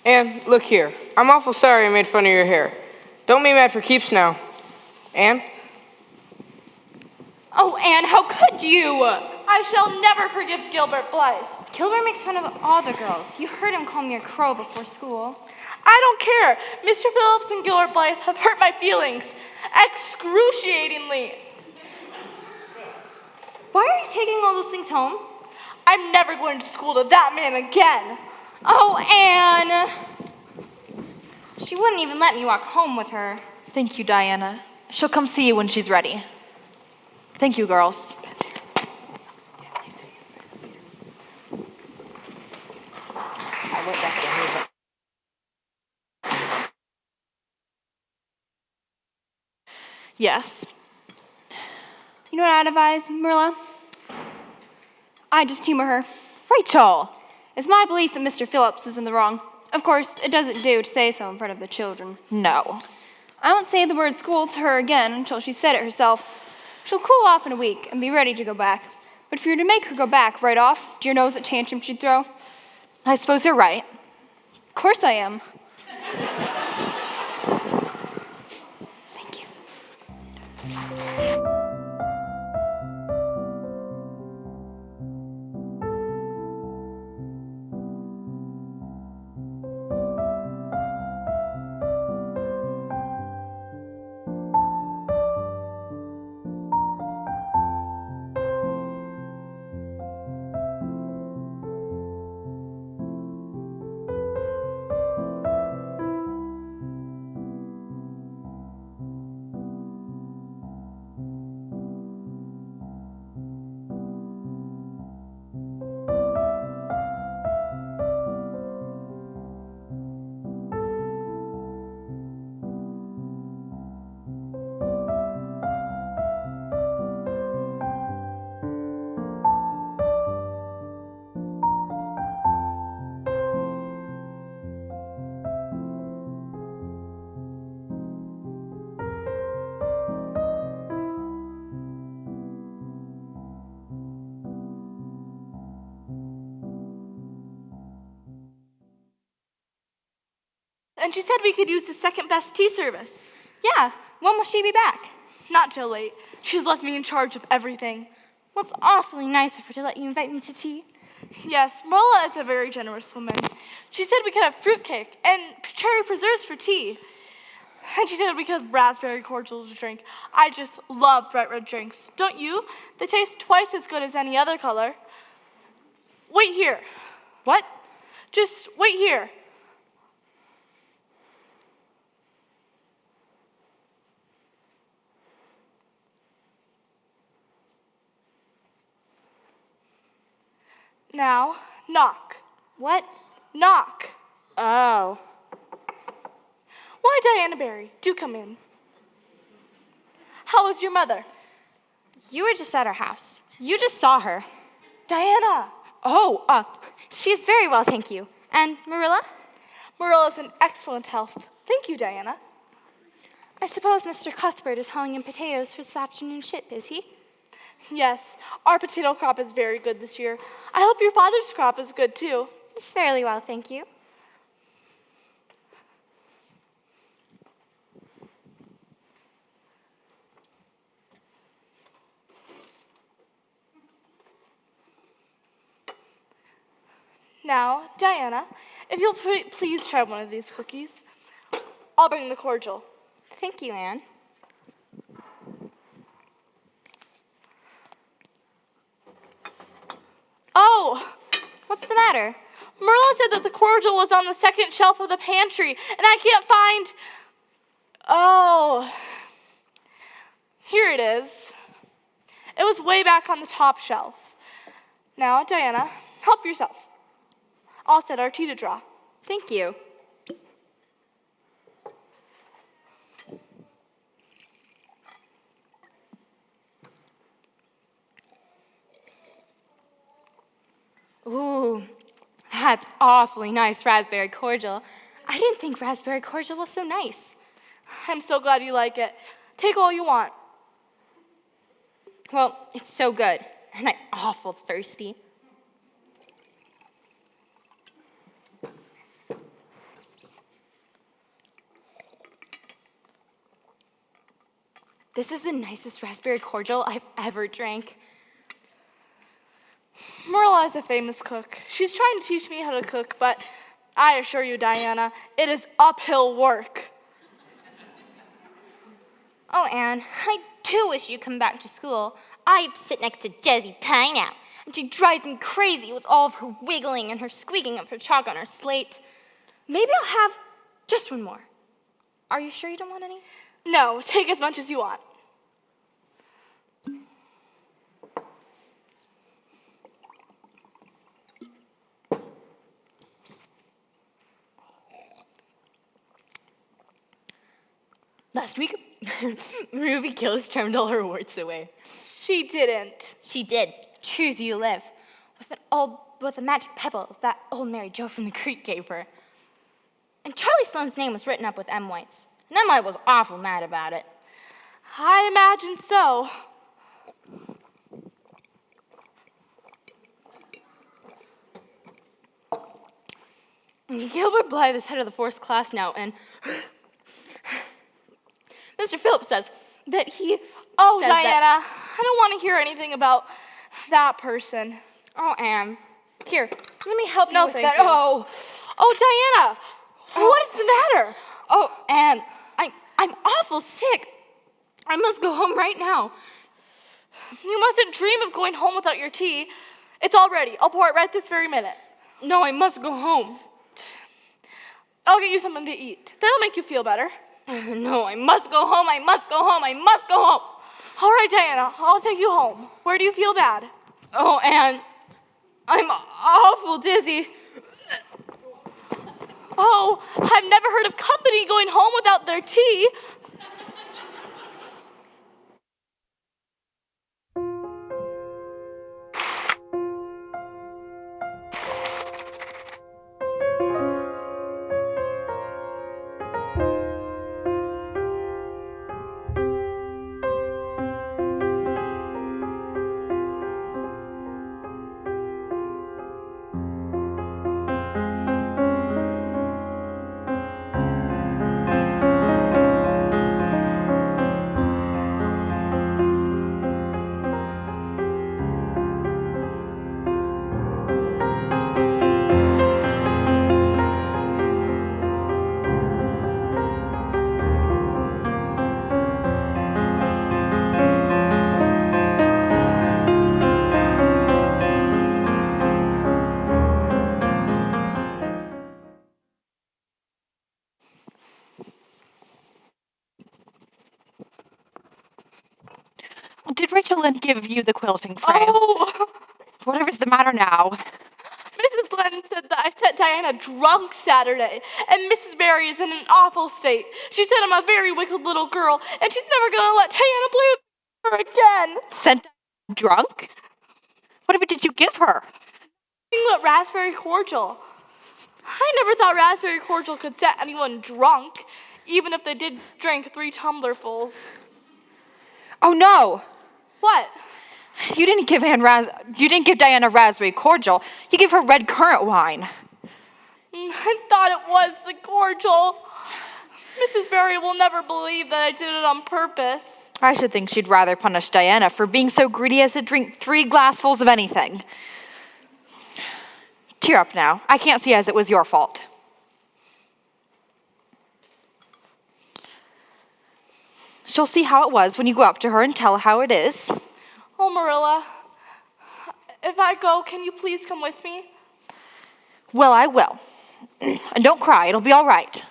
Anne, look here. I'm awful sorry I made fun of your hair. Don't be mad for keeps now. Anne? Oh, Anne, how could you? I shall never forgive Gilbert Blythe. Gilbert makes fun of all the girls. You heard him call me a crow before school. I don't care. Mr. Phillips and Gilbert Blythe have hurt my feelings excruciatingly. Why are you taking all those things home? I'm never going to school to that man again. Oh, Anne. She wouldn't even let me walk home with her. Thank you, Diana. She'll come see you when she's ready. Thank you, girls. Yes. You know what I'd advise, Marilla? I just humor her. Rachel! It's my belief that Mr. Phillips is in the wrong. Of course, it doesn't do to say so in front of the children. No. I won't say the word school to her again until she said it herself. She'll cool off in a week and be ready to go back. But if you were to make her go back right off, do you know what tantrum she'd throw? I suppose you're right. Of course I am. Thank you. And she said we could use the second best tea service. Yeah, when will she be back? Not till late. She's left me in charge of everything. Well, it's awfully nice of her to let you invite me to tea. Yes, Marilla is a very generous woman. She said we could have fruitcake and cherry preserves for tea. And she said we could have raspberry cordial to drink. I just love bright red drinks. Don't you? They taste twice as good as any other color. Wait here. What? Just wait here. Now, knock. What? Knock. Oh. Why, Diana Barry, do come in. How is your mother? You were just at her house. You just saw her. Diana. Oh, she's very well, thank you. And Marilla? Marilla's in excellent health. Thank you, Diana. I suppose Mr. Cuthbert is hauling in potatoes for this afternoon ship, is he? Yes, our potato crop is very good this year. I hope your father's crop is good too. It's fairly well, thank you. Now, Diana, if you'll please try one of these cookies. I'll bring the cordial. Thank you, Anne. Oh, What's the matter? Marilla said that the cordial was on the second shelf of the pantry, and I can't find... Oh, here it is. It was way back on the top shelf. Now, Diana, help yourself. I'll set our tea to draw. Thank you. Ooh, that's awfully nice raspberry cordial. I didn't think raspberry cordial was so nice. I'm so glad you like it. Take all you want. Well, it's so good, and I'm awful thirsty. This is the nicest raspberry cordial I've ever drank. Marilla is a famous cook. She's trying to teach me how to cook, but I assure you, Diana, it is uphill work. Oh, Anne, I do wish you'd come back to school. I sit next to Jessie Pye now, and she drives me crazy with all of her wiggling and her squeaking of her chalk on her slate. Maybe I'll have just one more. Are you sure you don't want any? No, take as much as you want. Last week, Ruby Gillis charmed all her warts away. She didn't. She did. Choose you live. With a magic pebble that old Mary Jo from the creek gave her. And Charlie Sloane's name was written up with M. White's. And M. White was awful mad about it. I imagine so. Gilbert Blythe is head of the fourth class now, and Mr. Phillips says that he Oh, says Diana, that, I don't want to hear anything about that person. Oh, Anne. Here, let me help you No, with thank that. you. Oh, Diana, what is the matter? oh, Anne, I'm awful sick. I must go home right now. You mustn't dream of going home without your tea. It's all ready. I'll pour it right this very minute. No, I must go home. I'll get you something to eat. That'll make you feel better. No, I must go home. I must go home. I must go home. All right, Diana, I'll take you home. Where do you feel bad? Oh, Anne, I'm awful dizzy. Oh, I've never heard of company going home without their tea. Did Rachel Lynn give you the quilting frames? Oh, Whatever's the matter now? Mrs. Lennon said that I set Diana drunk Saturday, and Mrs. Barry is in an awful state. She said I'm a very wicked little girl, and she's never going to let Diana play with her again. Sent drunk? Whatever did you give her? Nothing but raspberry cordial. I never thought raspberry cordial could set anyone drunk, even if they did drink 3 tumblerfuls. Oh no! What? You didn't give Diana raspberry cordial. You gave her red currant wine. I thought it was the cordial. Mrs. Barry will never believe that I did it on purpose. I should think she'd rather punish Diana for being so greedy as to drink 3 glassfuls of anything. Cheer up now. I can't see as it was your fault. She'll see how it was when you go up to her and tell her how it is. Oh, Marilla, if I go, can you please come with me? Well, I will. And don't cry, it'll be all right.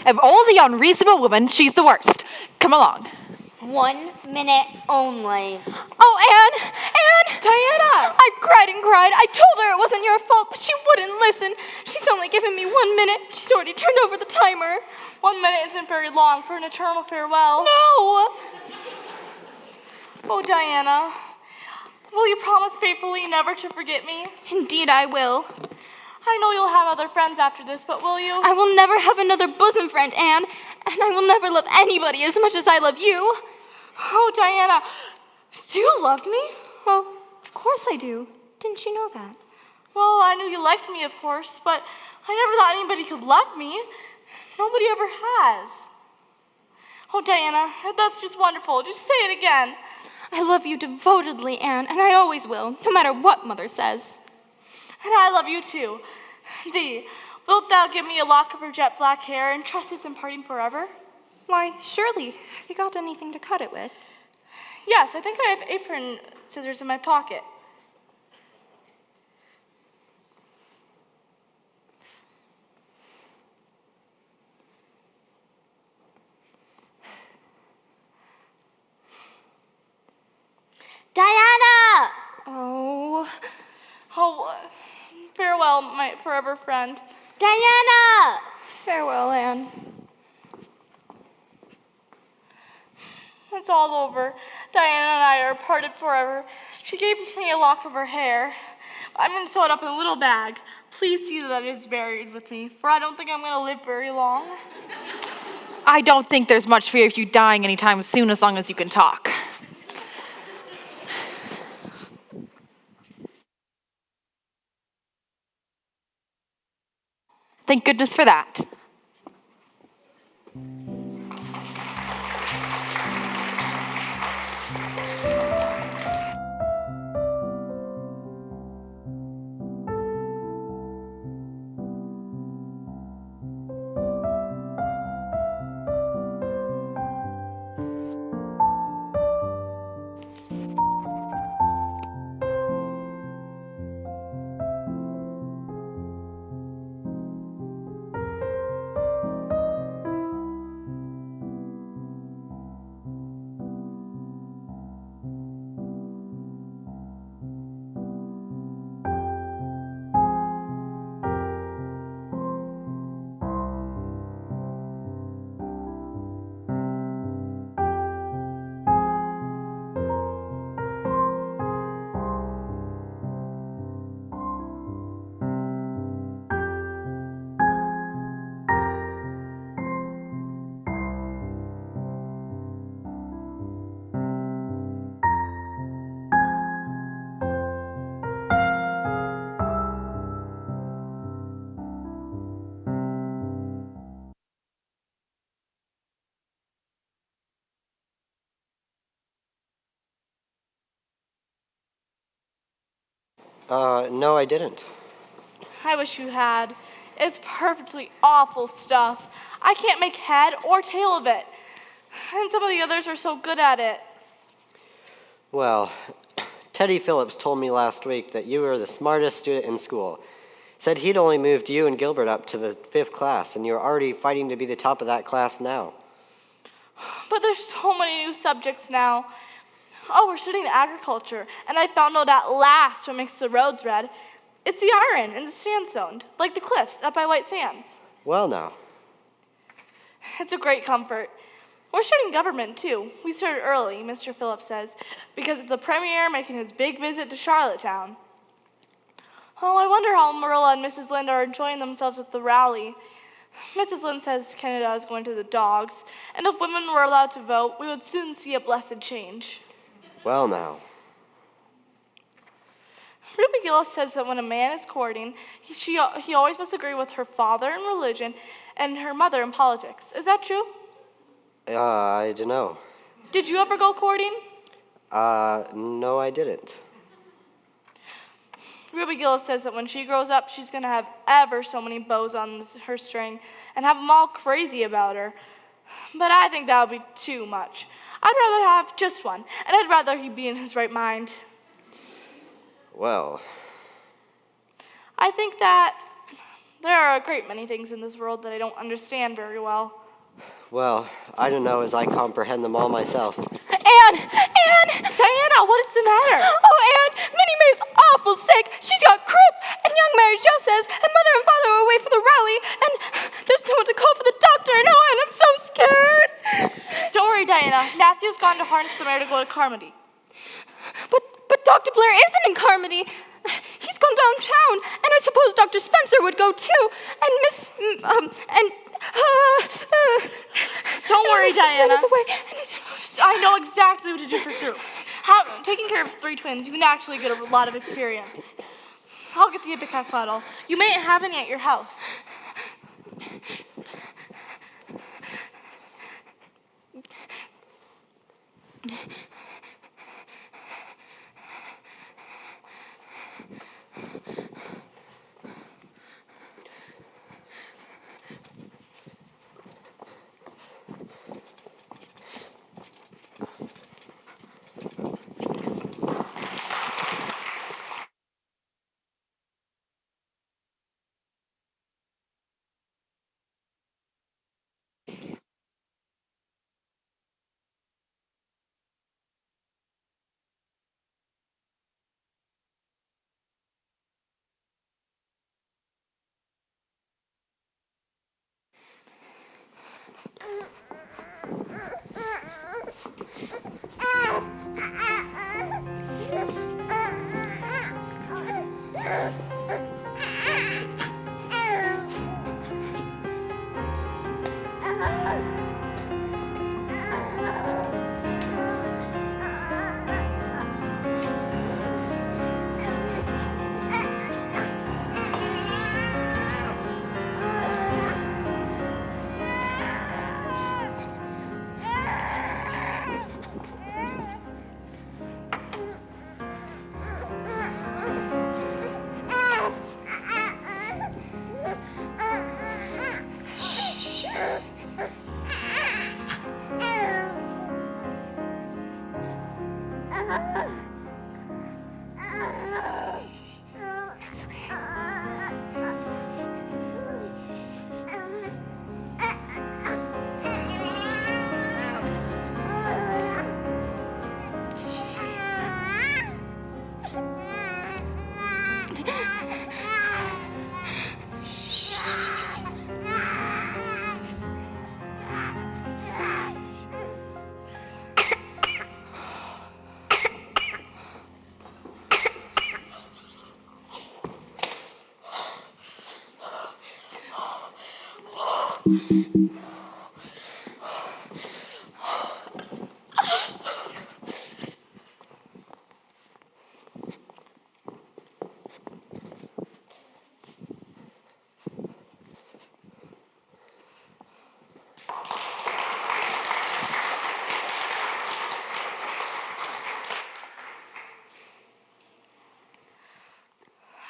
Of all the unreasonable women, she's the worst. Come along. 1 minute only. Oh, Anne! Diana! I've cried and cried. I told her it wasn't your fault, but she wouldn't listen. She's only given me 1 minute. She's already turned over the timer. 1 minute isn't very long for an eternal farewell. No! Oh, Diana, will you promise faithfully never to forget me? Indeed, I will. I know you'll have other friends after this, but will you? I will never have another bosom friend, Anne, and I will never love anybody as much as I love you. Oh, Diana, do you love me? Well, of course I do. Didn't you know that? Well, I knew you liked me, of course, but I never thought anybody could love me. Nobody ever has. Oh, Diana, that's just wonderful. Just say it again. I love you devotedly, Anne, and I always will, no matter what Mother says. And I love you too. Thee, wilt thou give me a lock of her jet black hair and trust us in parting forever? Why, surely. Have you got anything to cut it with? Yes, I think I have apron scissors in my pocket. Diana! Oh, Farewell, my forever friend. Diana! farewell, Anne. It's all over. Diana and I are parted forever. She gave me a lock of her hair. I'm going to sew it up in a little bag. Please see that it's buried with me, for I don't think I'm going to live very long. I don't think there's much fear of you dying anytime soon as long as you can talk. Thank goodness for that. No, I didn't. I wish you had. It's perfectly awful stuff. I can't make head or tail of it. And some of the others are so good at it. Well, Teddy Phillips told me last week that you were the smartest student in school. Said he'd only moved you and Gilbert up to the 5th class, and you're already fighting to be the top of that class now. But there's so many new subjects now. Oh, we're studying agriculture, and I found out at last what makes the roads red. It's the iron and the sandstone, like the cliffs up by White Sands. Well, now. It's a great comfort. We're starting government, too. We started early, Mr. Phillips says, because of the premier making his big visit to Charlottetown. Oh, I wonder how Marilla and Mrs. Lynde are enjoying themselves at the rally. Mrs. Lynde says Canada is going to the dogs, and if women were allowed to vote, we would soon see a blessed change. Well, now. Ruby Gillis says that when a man is courting, he always must agree with her father in religion and her mother in politics. Is that true? I don't know. Did you ever go courting? No, I didn't. Ruby Gillis says that when she grows up, she's going to have ever so many bows on her string and have them all crazy about her. But I think that would be too much. I'd rather have just one, and I'd rather he be in his right mind. Well, I think that there are a great many things in this world that I don't understand very well. well, I don't know as I comprehend them all myself. Anne! Diana, what is the matter? Oh, Anne, Minnie Mae's awful sick. She's got croup, and young Mary Jo says, and Mother and Father are away for the rally, and there's no one to call for the doctor, and oh, Anne, I'm so scared. Don't worry, Diana. Matthew's gone to harness the mare to go to Carmody. But Dr. Blair isn't in Carmody. He's gone downtown, and I suppose Dr. Spencer would go too, and Don't worry, Diana. Away. I know exactly what to do for croup. Taking care of 3 twins, you can actually get a lot of experience. I'll get the Ipecac bottle. You may have any at your house.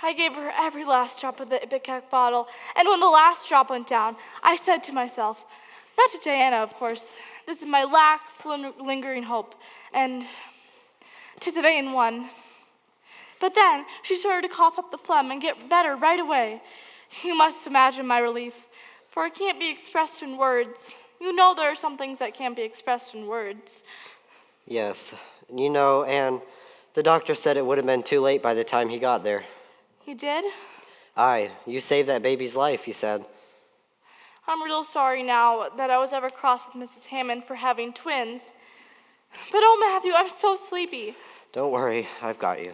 I gave her every last drop of the Ipecac bottle, and when the last drop went down, I said to myself, not to Diana, of course, this is my last lingering hope, and 'tis a vain one. But then she started to cough up the phlegm and get better right away. You must imagine my relief, for it can't be expressed in words. You know there are some things that can't be expressed in words. Yes. You know, Anne, the doctor said it would have been too late by the time he got there. He did? Aye, you saved that baby's life, he said. I'm real sorry now that I was ever cross with Mrs. Hammond for having twins. But oh, Matthew, I'm so sleepy. Don't worry, I've got you.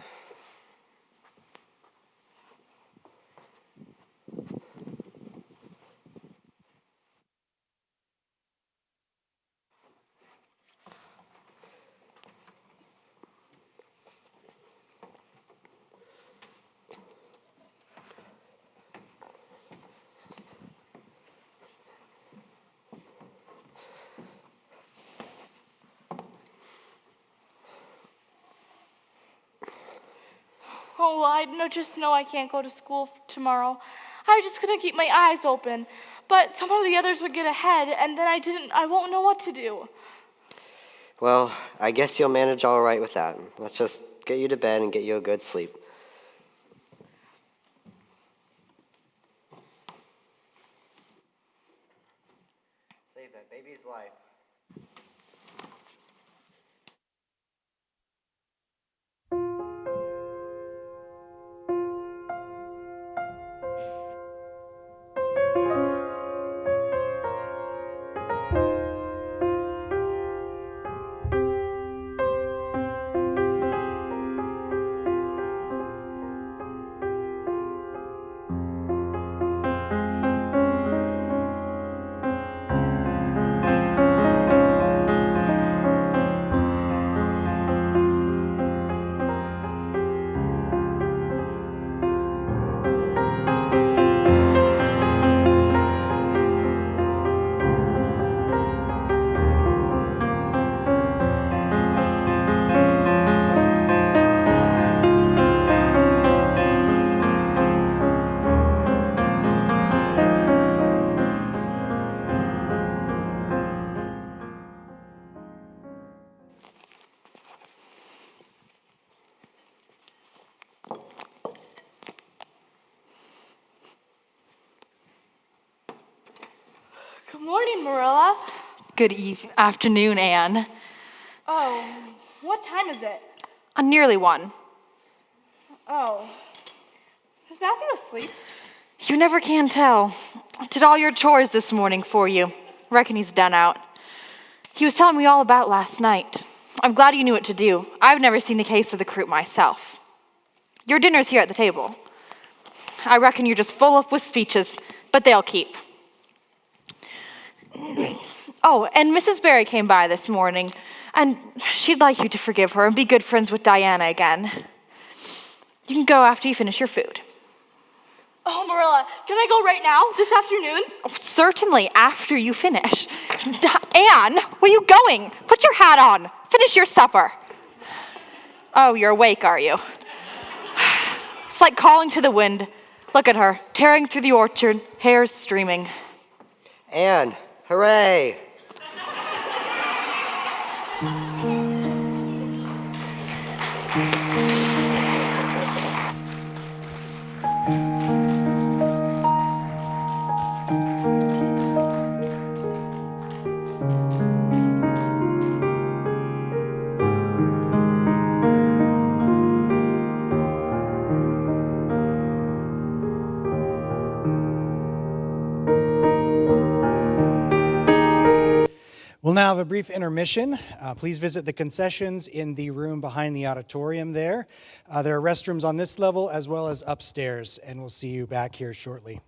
Oh, just know I can't go to school tomorrow. I was just gonna keep my eyes open. But some of the others would get ahead, and then I won't know what to do. Well, I guess you'll manage all right with that. Let's just get you to bed and get you a good sleep. Save that baby's life. Good morning, Marilla. Good afternoon, Anne. Oh, what time is it? Nearly 1. Oh. Is Matthew asleep? You never can tell. Did all your chores this morning for you. Reckon he's done out. He was telling me all about last night. I'm glad you knew what to do. I've never seen a case of the croup myself. Your dinner's here at the table. I reckon you're just full up with speeches, but they'll keep. Oh, and Mrs. Barry came by this morning, and she'd like you to forgive her and be good friends with Diana again. You can go after you finish your food. Oh, Marilla, can I go right now, this afternoon? Oh, certainly, after you finish. Anne, where are you going? Put your hat on. Finish your supper. Oh, you're awake, are you? It's like calling to the wind. Look at her, tearing through the orchard, hair streaming. Anne, hooray! We'll now have a brief intermission. Please visit the concessions in the room behind the auditorium there. There are restrooms on this level as well as upstairs, and we'll see you back here shortly.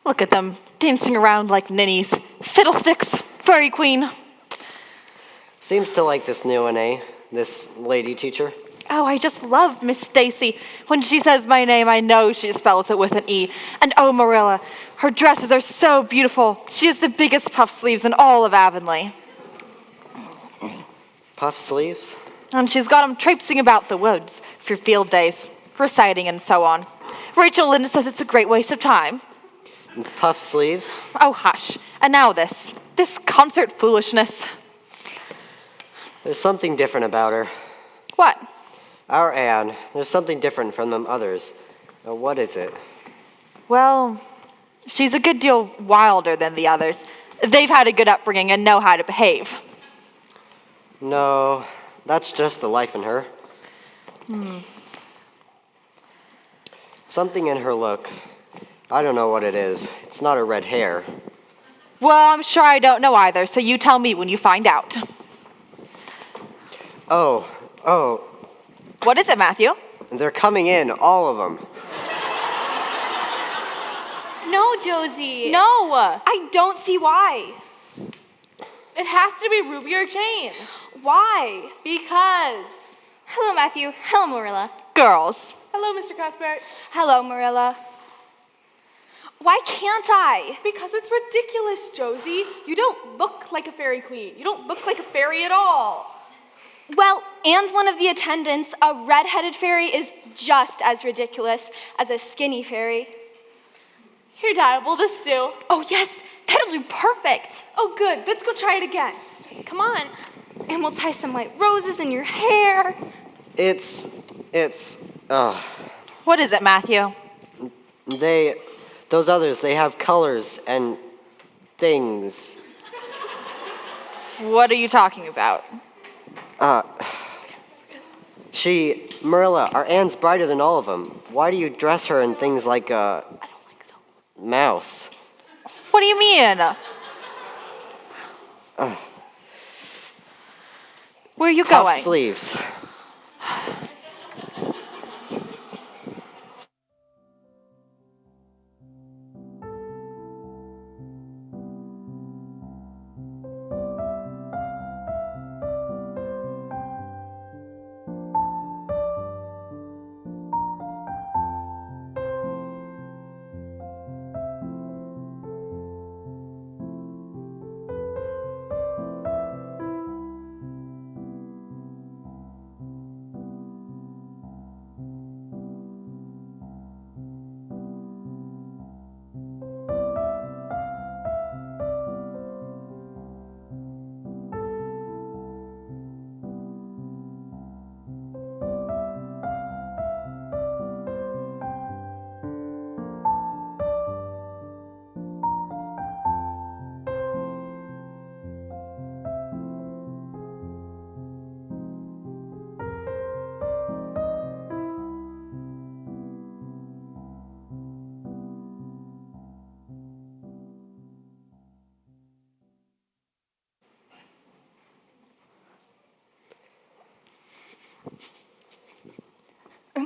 Look at them, dancing around like ninnies. Fiddlesticks, furry queen. Seems to like this new one, eh? This lady teacher. Oh, I just love Miss Stacy. When she says my name, I know she spells it with an E. And oh, Marilla, her dresses are so beautiful. She has the biggest puff sleeves in all of Avonlea. Puff sleeves? And she's got them traipsing about the woods for field days, reciting and so on. Rachel Lynde says it's a great waste of time. Puff sleeves? Oh, hush. And now this concert foolishness. There's something different about her. What? Our Anne. There's something different from them others. What is it? Well, she's a good deal wilder than the others. They've had a good upbringing and know how to behave. No, that's just the life in her. Something in her look. I don't know what it is. It's not her red hair. Well, I'm sure I don't know either, so you tell me when you find out. Oh. What is it, Matthew? They're coming in, all of them. No, Josie. No. I don't see why. It has to be Ruby or Jane. Why? Because. Hello, Matthew. Hello, Marilla. Girls. Hello, Mr. Cuthbert. Hello, Marilla. Why can't I? Because it's ridiculous, Josie. You don't look like a fairy queen. You don't look like a fairy at all. Well, and one of the attendants, a red-headed fairy, is just as ridiculous as a skinny fairy. Here, Di, will this do? Oh, yes, that'll do perfect. Oh, good. Let's go try it again. Come on. And we'll tie some white roses in your hair. What is it, Matthew? Those others, they have colors and things. What are you talking about? Marilla, our Anne's brighter than all of them. Why do you dress her in things like a mouse? What do you mean? Where are you Puff going? sleeves.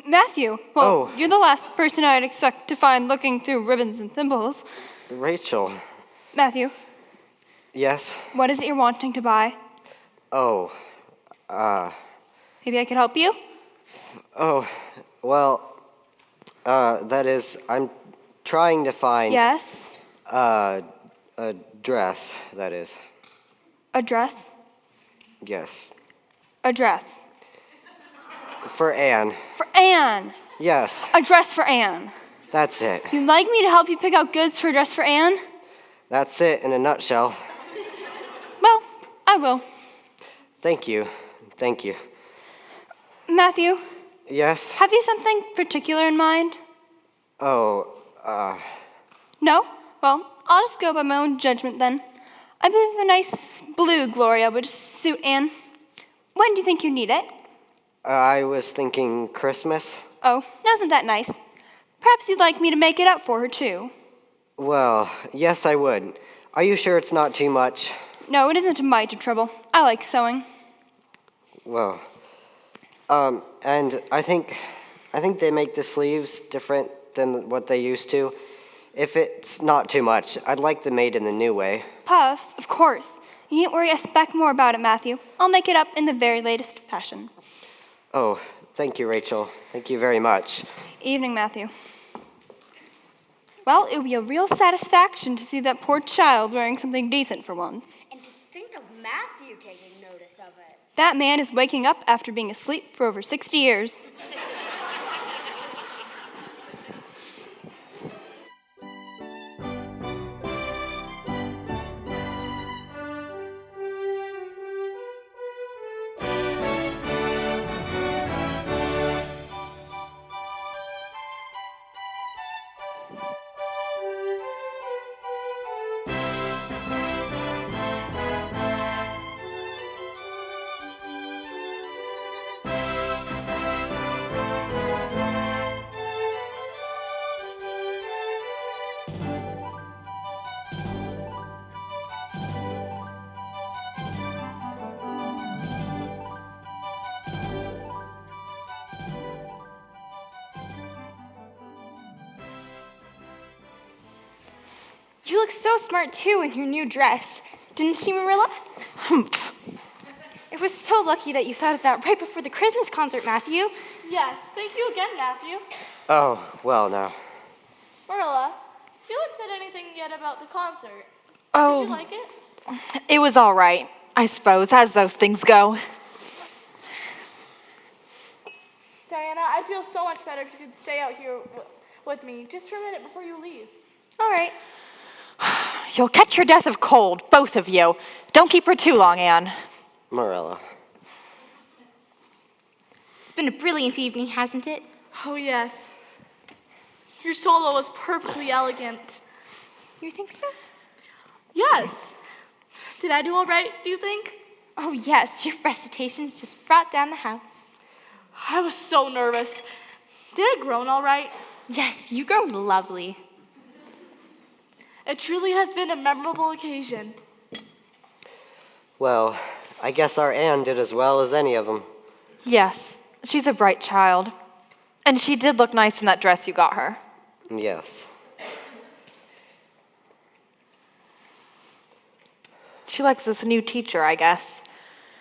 Matthew, you're the last person I'd expect to find looking through ribbons and thimbles. Rachel. Matthew, Yes? what is it you're wanting to buy? Maybe I could help you? That is, I'm trying to find... Yes? A dress, that is. A dress? Yes. A dress. For Anne. For Anne. Yes, A dress for Anne. that's it. You'd like me to help you pick out goods for a dress for Anne? That's it in a nutshell. Well, I will. Thank you. Thank you. Matthew, Yes? have you something particular in mind? No? Well, I'll just go by my own judgment then. I believe a nice blue Gloria would suit Anne. When do you think you need it? I was thinking Christmas. Oh, isn't that nice? Perhaps you'd like me to make it up for her, too. Well, yes, I would. Are you sure it's not too much? No, it isn't a mite of trouble. I like sewing. Well, and I think I think they make the sleeves different than what they used to. If it's not too much, I'd like them made in the new way. Puffs, of course. You needn't worry a speck more about it, Matthew. I'll make it up in the very latest fashion. Oh, thank you, Rachel. Thank you very much. Evening, Matthew. Well, it would be a real satisfaction to see that poor child wearing something decent for once. And to think of Matthew taking notice of it. That man is waking up after being asleep for over 60 years. You look so smart, too, in your new dress. Didn't she, Marilla? Humph. It was so lucky that you thought of that right before the Christmas concert, Matthew. Yes, thank you again, Matthew. Oh, well, now. Marilla, you haven't said anything yet about the concert. Oh, Did you like it? it was all right, I suppose, as those things go. Diana, I'd feel so much better if you could stay out here with me just for a minute before you leave. All right. You'll catch your death of cold, both of you. Don't keep her too long, Anne. Marilla. It's been a brilliant evening, hasn't it? Oh, yes. Your solo was perfectly elegant. You think so? Yes. Did I do all right, do you think? Oh, yes. Your recitations just brought down the house. I was so nervous. Did I groan all right? Yes, you grow lovely. It truly has been a memorable occasion. Well, I guess our Anne did as well as any of them. Yes, she's a bright child. And she did look nice in that dress you got her. Yes. She likes this new teacher, I guess.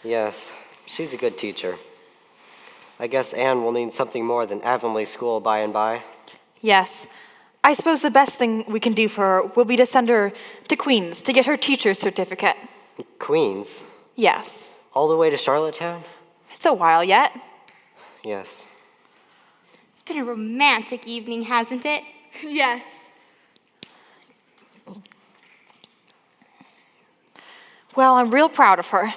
Yes, she's a good teacher. I guess Anne will need something more than Avonlea School by and by. Yes. I suppose the best thing we can do for her will be to send her to Queens to get her teacher's certificate. Queens? Yes. All the way to Charlottetown? It's a while yet. Yes. It's been a romantic evening, hasn't it? Yes. Well, I'm real proud of her.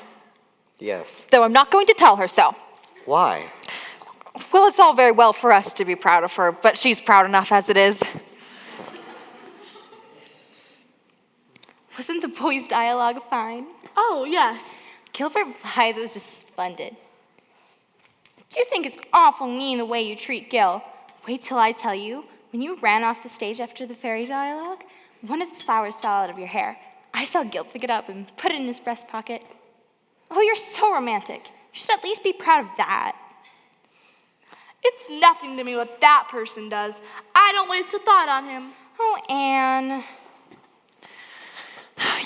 Yes. Though I'm not going to tell her so. Why? Well, it's all very well for us to be proud of her, but she's proud enough as it is. Wasn't the boys' dialogue fine? Oh, yes. Gilbert Blythe was just splendid. Do you think it's awful mean the way you treat Gil? Wait till I tell you, when you ran off the stage after the fairy dialogue, one of the flowers fell out of your hair. I saw Gil pick it up and put it in his breast pocket. Oh, you're so romantic. You should at least be proud of that. It's nothing to me what that person does. I don't waste a thought on him. Oh, Anne.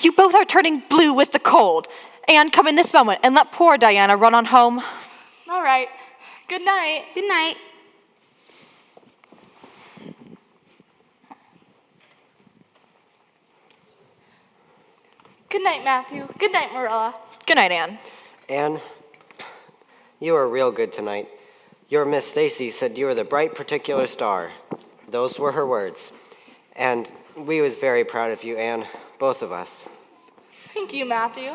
You both are turning blue with the cold. Anne, come in this moment and let poor Diana run on home. All right. Good night. Good night. Good night, Matthew. Good night, Marilla. Good night, Anne. Anne, you were real good tonight. Your Miss Stacy said you were the bright particular star. Those were her words. And we was very proud of you, Anne, both of us. Thank you, Matthew.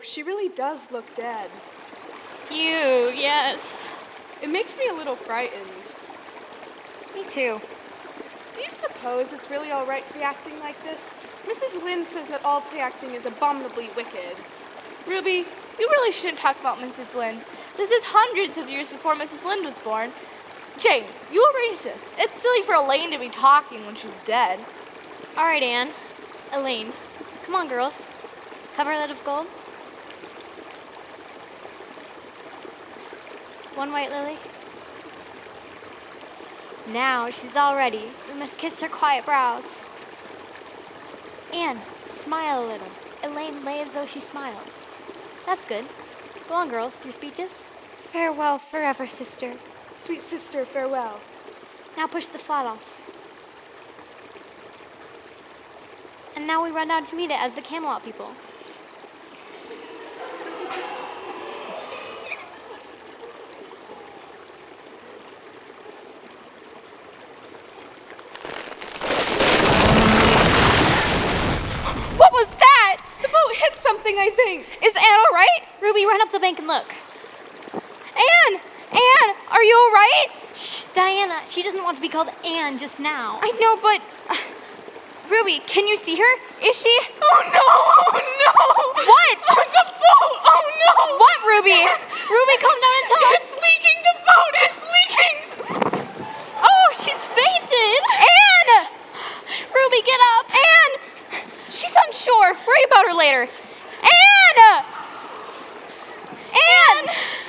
she really does look dead. Ew, yes. It makes me a little frightened. Me too. Do you suppose it's really all right to be acting like this? Mrs. Lynde says that all play acting is abominably wicked. Ruby, you really shouldn't talk about Mrs. Lynde. This is hundreds of years before Mrs. Lynde was born. Jane, you arranged this. It's silly for Elaine to be talking when she's dead. All right, Anne. Elaine. Come on, girls. Cover that of gold. One white lily. Now she's all ready. We must kiss her quiet brows. Anne, smile a little. Elaine lay as though she smiled. That's good. Go on, girls. Your speeches. Farewell forever, sister. Sweet sister, farewell. Now push the flat off. And now we run down to meet it as the Camelot people. What was that? The boat hit something, I think. Is Anne all right? Ruby, run up the bank and look. Anne! Anne, are you all right? Shh, Diana, she doesn't want to be called Anne just now. I know, but... Ruby, can you see her? Is she? Oh no! Oh no! What? The boat! Oh no! What, Ruby? Ruby, come down and talk. It's leaking! The boat is leaking! Oh, she's fainted! Anne! Ruby, get up! Anne! She's on shore. Worry about her later. Anne! Anne!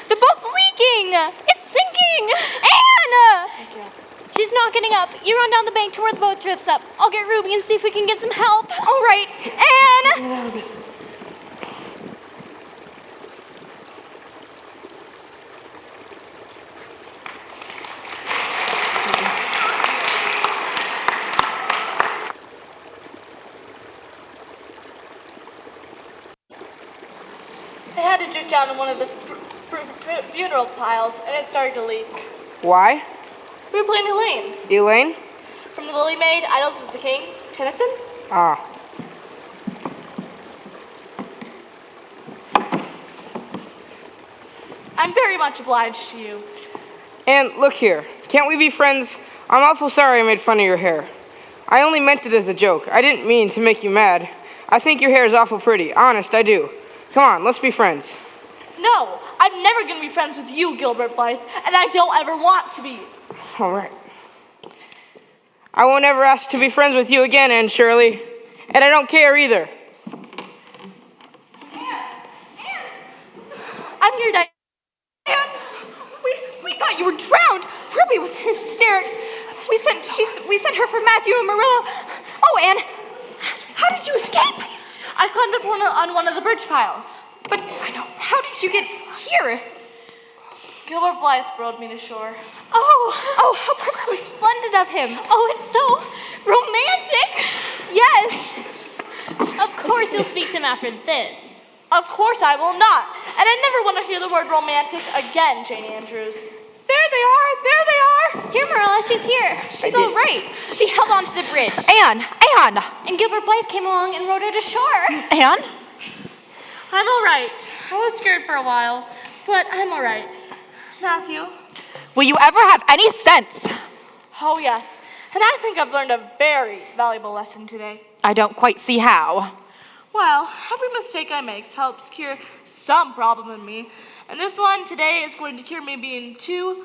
The boat's leaking! It's sinking! Anne! She's not getting up. You run down the bank to where the boat drifts up. I'll get Ruby and see if we can get some help. All right. Anne! I had to drift down in one of the funeral piles, and it started to leak. Why? We were playing Elaine. Elaine? From the Lily Maid, Idols of the King, Tennyson. Ah. I'm very much obliged to you. And look here, can't we be friends? I'm awful sorry I made fun of your hair. I only meant it as a joke. I didn't mean to make you mad. I think your hair is awful pretty. Honest, I do. Come on, let's be friends. No, I'm never going to be friends with you, Gilbert Blythe, and I don't ever want to be. All right. I won't ever ask to be friends with you again, Anne Shirley. And I don't care either. I'm here, Diane. Anne, we thought you were drowned. Ruby was in hysterics. We sent her for Matthew and Marilla. Oh, Anne, how did you escape? I climbed up on one of the bridge piles. But I know. How did you get here? Gilbert Blythe rowed me to shore. Oh, how perfectly splendid of him. Oh, it's so romantic. Yes. Of course you'll speak to him after this. Of course I will not. And I never want to hear the word romantic again, Jane Andrews. There they are. Here, Marilla, she's here. She's all right. She held on to the bridge. Anne! And Gilbert Blythe came along and rowed her to shore. Anne? I'm all right. I was scared for a while, but I'm all right. Matthew? Will you ever have any sense? Oh, yes. And I think I've learned a very valuable lesson today. I don't quite see how. Well, every mistake I make helps cure some problem in me. And this one today is going to cure me being too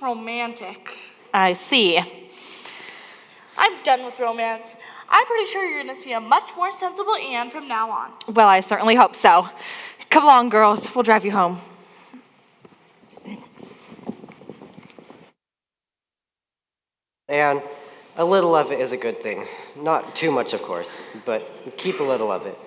romantic. I see. I'm done with romance. I'm pretty sure you're going to see a much more sensible Anne from now on. Well, I certainly hope so. Come along, girls. We'll drive you home. And a little of it is a good thing. Not too much, of course, but keep a little of it.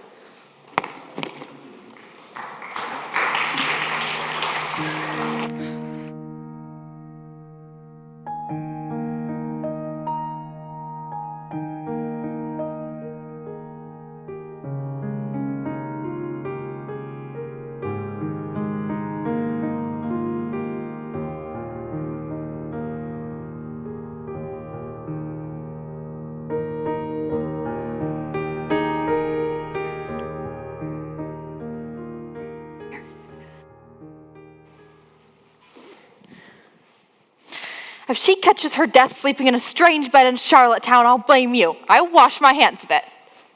If she catches her death sleeping in a strange bed in Charlottetown, I'll blame you. I wash my hands of it.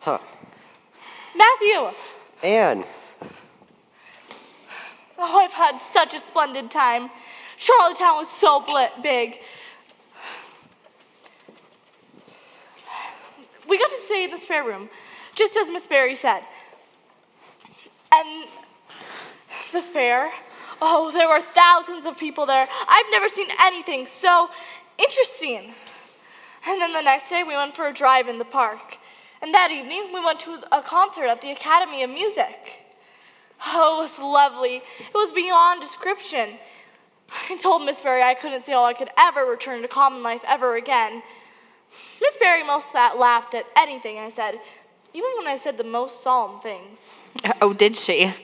Huh. Matthew! Anne. Oh, I've had such a splendid time. Charlottetown was so big. We got to stay in the spare room, just as Miss Barry said. And the fair, oh, there were thousands of people there. I've never seen anything so interesting. And then the next day, we went for a drive in the park. And that evening, we went to a concert at the Academy of Music. Oh, it was lovely. It was beyond description. I told Miss Barry I couldn't see how I could ever return to common life ever again. Miss Barry most laughed at anything I said, even when I said the most solemn things. Oh, did she?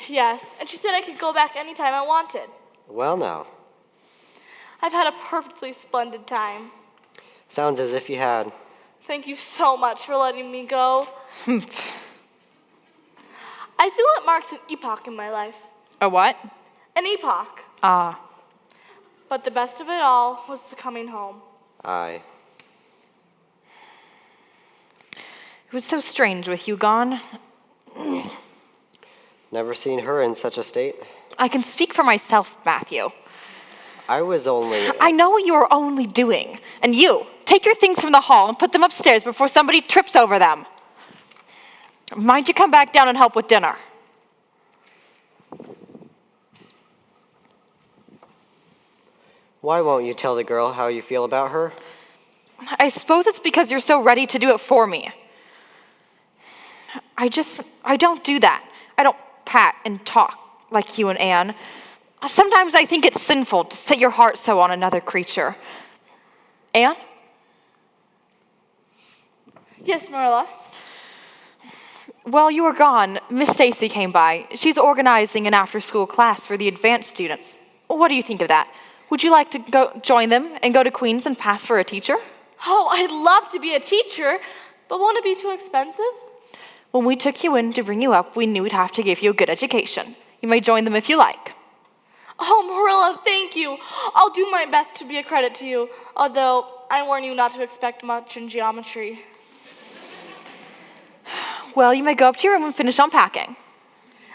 Yes, and she said I could go back anytime I wanted. Well, now. I've had a perfectly splendid time. Sounds as if you had. Thank you so much for letting me go. I feel it marks an epoch in my life. A what? An epoch. Ah. But the best of it all was the coming home. Aye. It was so strange with you gone. Never seen her in such a state. I can speak for myself, Matthew. I was only... I know what you were only doing. And you, take your things from the hall and put them upstairs before somebody trips over them. Mind you come back down and help with dinner. Why won't you tell the girl how you feel about her? I suppose it's because you're so ready to do it for me. I don't do that. I don't pat and talk like you and Anne. Sometimes I think it's sinful to set your heart so on another creature. Anne? Yes, Marilla? While you were gone, Miss Stacy came by. She's organizing an after-school class for the advanced students. What do you think of that? Would you like to go join them and go to Queens and pass for a teacher? Oh, I'd love to be a teacher, but won't it be too expensive? When we took you in to bring you up, we knew we'd have to give you a good education. You may join them if you like. Oh, Marilla, thank you. I'll do my best to be a credit to you, although I warn you not to expect much in geometry. Well, you may go up to your room and finish unpacking.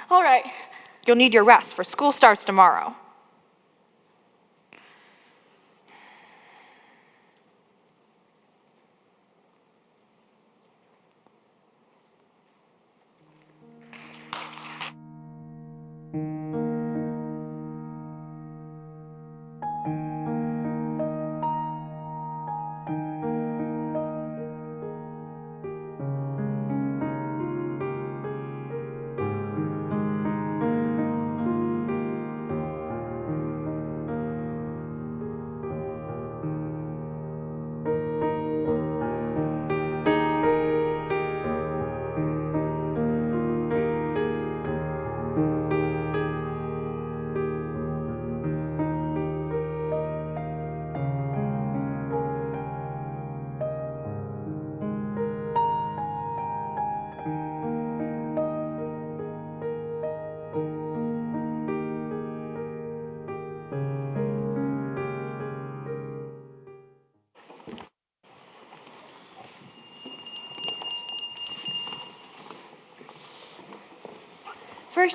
All right. You'll need your rest, for school starts tomorrow.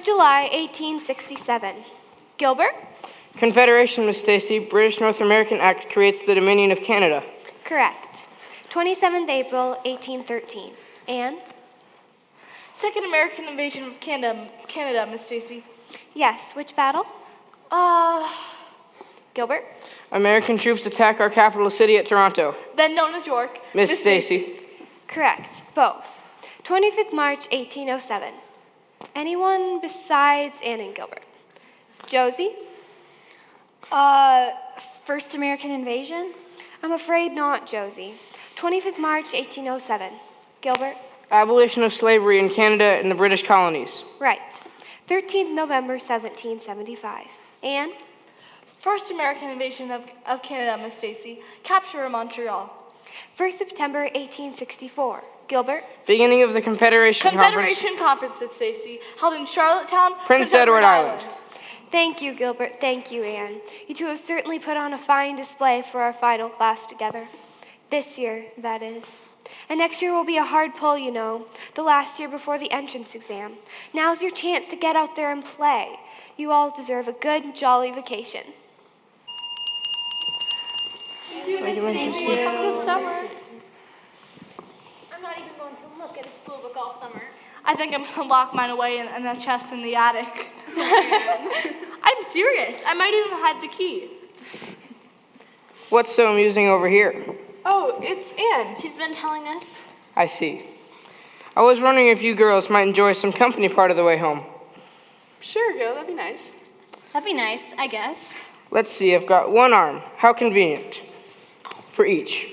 July 1867. Gilbert? Confederation, Miss Stacy. British North American Act creates the Dominion of Canada. Correct. 27th April 1813. Anne? Second American invasion of Canada, Miss Stacy. Yes. Which battle? Gilbert? American troops attack our capital city at Toronto. Then known as York. Miss Stacy. Correct. Both. 25th March 1807. Anyone besides Anne and Gilbert? Josie? First American invasion? I'm afraid not, Josie. 25th March 1807. Gilbert? Abolition of slavery in Canada and the British colonies. Right. 13th November 1775. Anne? First American invasion of Canada, Miss Stacy. Capture of Montreal. 1st September 1864. Gilbert? Beginning of the Confederation Conference, Miss Stacy, held in Charlottetown, Prince Edward Island. Thank you, Gilbert. Thank you, Anne. You two have certainly put on a fine display for our final class together. This year, that is. And next year will be a hard pull, you know, the last year before the entrance exam. Now's your chance to get out there and play. You all deserve a good, jolly vacation. Thank you. Have a good summer. I'm not even going to look at a school book all summer. I think I'm gonna lock mine away in a chest in the attic. I'm serious. I might even hide the key. What's so amusing over here? Oh, it's Anne. She's been telling us. I see. I was wondering if you girls might enjoy some company part of the way home. Sure, Gil, that'd be nice. That'd be nice, I guess. Let's see, I've got one arm. How convenient. For each.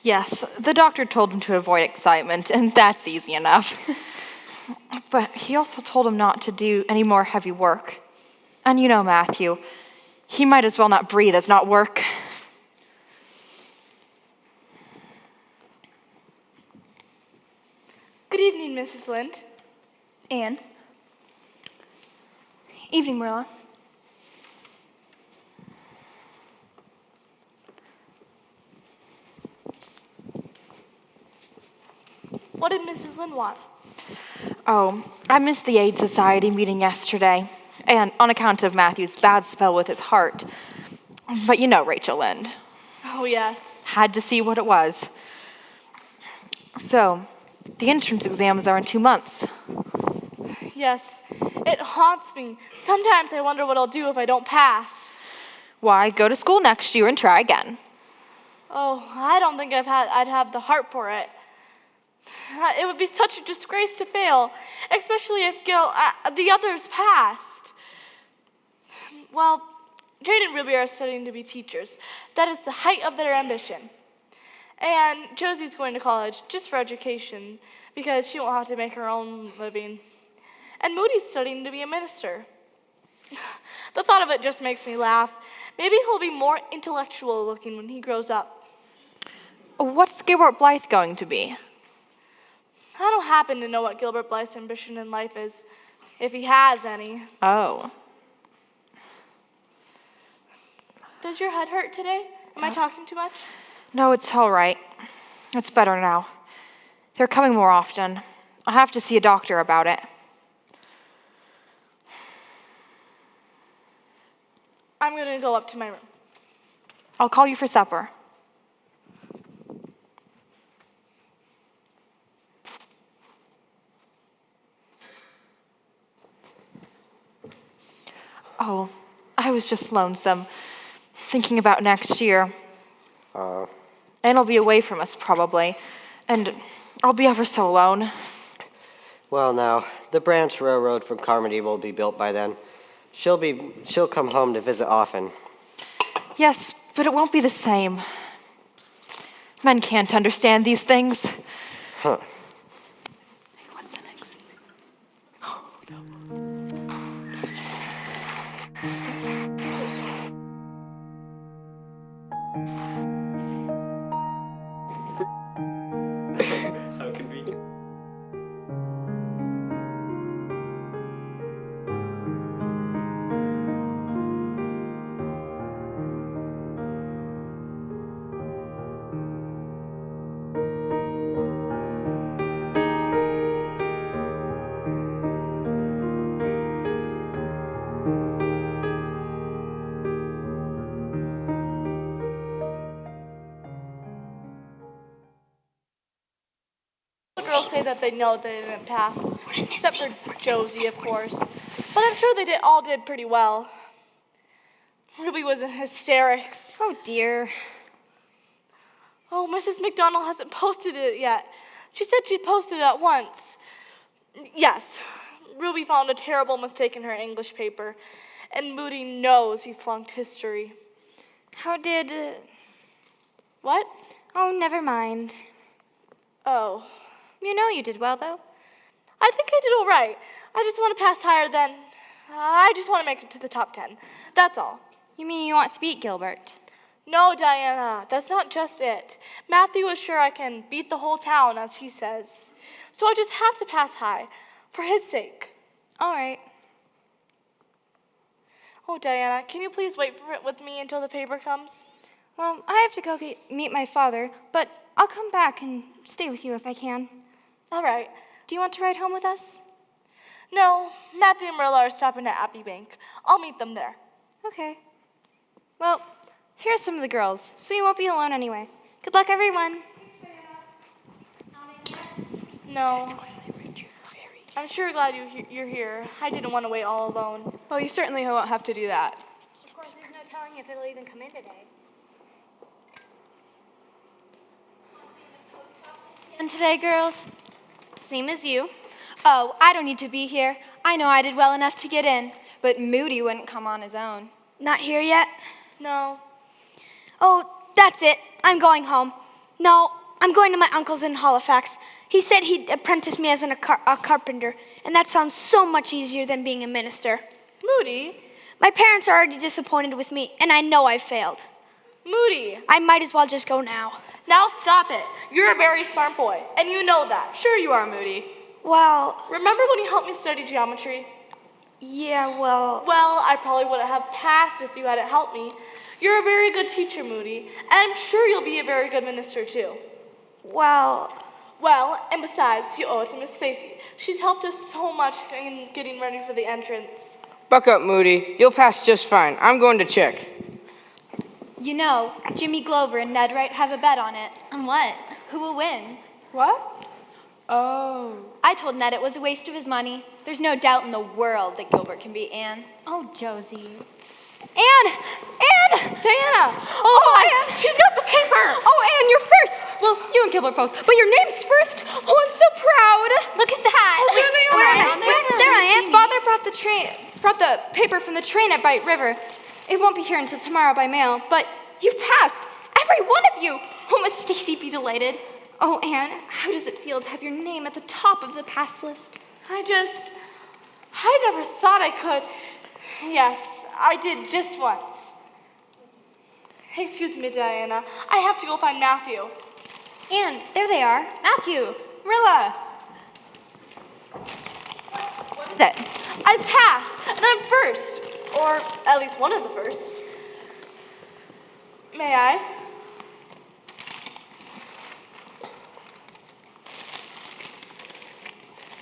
Yes, the doctor told him to avoid excitement, and that's easy enough. But he also told him not to do any more heavy work. And you know, Matthew, he might as well not breathe as not work. Good evening, Mrs. Lind. Anne. Evening, Marilla. What did Mrs. Lind want? Oh, I missed the Aid Society meeting yesterday, and on account of Matthew's bad spell with his heart. But you know Rachel Lind. Oh, yes. Had to see what it was. So, the entrance exams are in 2 months. Yes, it haunts me. Sometimes I wonder what I'll do if I don't pass. Why, go to school next year and try again. Oh, I don't think I'd have the heart for it. It would be such a disgrace to fail, especially if the others passed. Well, Jane and Ruby are studying to be teachers. That is the height of their ambition. And Josie's going to college just for education because she won't have to make her own living. And Moody's studying to be a minister. The thought of it just makes me laugh. Maybe he'll be more intellectual looking when he grows up. What's Gilbert Blythe going to be? I don't happen to know what Gilbert Blythe's ambition in life is, if he has any. Oh. Does your head hurt today? Am I talking too much? No, it's all right. It's better now. They're coming more often. I'll have to see a doctor about it. I'm going to go up to my room. I'll call you for supper. Oh, I was just lonesome, thinking about next year. Anne will be away from us probably, and I'll be ever so alone. Well, now, the branch railroad from Carmody will be built by then. She'll come home to visit often. Yes, but it won't be the same. Men can't understand these things. Huh. What's the next? Oh, no. How convenient. that they know they didn't pass. Except for Josie, of course. But I'm sure they all did pretty well. Ruby was in hysterics. Oh, dear. Oh, Mrs. McDonald hasn't posted it yet. She said she'd post it at once. Yes, Ruby found a terrible mistake in her English paper, and Moody knows he flunked history. How did... What? Oh, never mind. Oh. You know you did well, though. I think I did all right. I just want to pass higher than... I just want to make it to the top 10. That's all. You mean you want to beat Gilbert? No, Diana, that's not just it. Matthew is sure I can beat the whole town, as he says. So I just have to pass high, for his sake. All right. Oh, Diana, can you please wait for it with me until the paper comes? Well, I have to go meet my father, but I'll come back and stay with you if I can. All right. Do you want to ride home with us? No, Matthew and Marilla are stopping at Abbey Bank. I'll meet them there. Okay. Well, here are some of the girls, so you won't be alone anyway. Good luck, everyone. No. I'm sure glad you're here. I didn't want to wait all alone. Well, you certainly won't have to do that. Of course, there's no telling if it'll even come in today. And today, girls? Same as you. Oh, I don't need to be here. I know I did well enough to get in, but Moody wouldn't come on his own. Not here yet? No. Oh, that's it. I'm going home. No, I'm going to my uncle's in Halifax. He said he'd apprentice me as a carpenter, and that sounds so much easier than being a minister. Moody? My parents are already disappointed with me, and I know I've failed. Moody! I might as well just go now. Now stop it. You're a very smart boy, and you know that. Sure you are, Moody. Well... Remember when you helped me study geometry? Yeah, well... Well, I probably wouldn't have passed if you hadn't helped me. You're a very good teacher, Moody, and I'm sure you'll be a very good minister, too. Well, and besides, you owe it to Miss Stacy. She's helped us so much in getting ready for the entrance. Buck up, Moody. You'll pass just fine. I'm going to check. You know, Jimmy Glover and Ned Wright have a bet on it. On what? Who will win? What? Oh. I told Ned it was a waste of his money. There's no doubt in the world that Gilbert can beat Anne. Oh, Josie. Anne! Diana! Oh, Anne! She's got the paper! Oh, Anne, you're first! Well, you and Gilbert both, but your name's first! Oh, I'm so proud! Look at that! Oh, there they are! There I am! Father brought the paper from the train at Bite River. It won't be here until tomorrow by mail, but you've passed! Every one of you! Oh, Miss Stacy be delighted. Oh, Anne, how does it feel to have your name at the top of the pass list? I never thought I could. Yes, I did just once. Excuse me, Diana. I have to go find Matthew. Anne, there they are. Matthew. Marilla. What is it? I passed, and I'm first. Or at least one of the first. May I?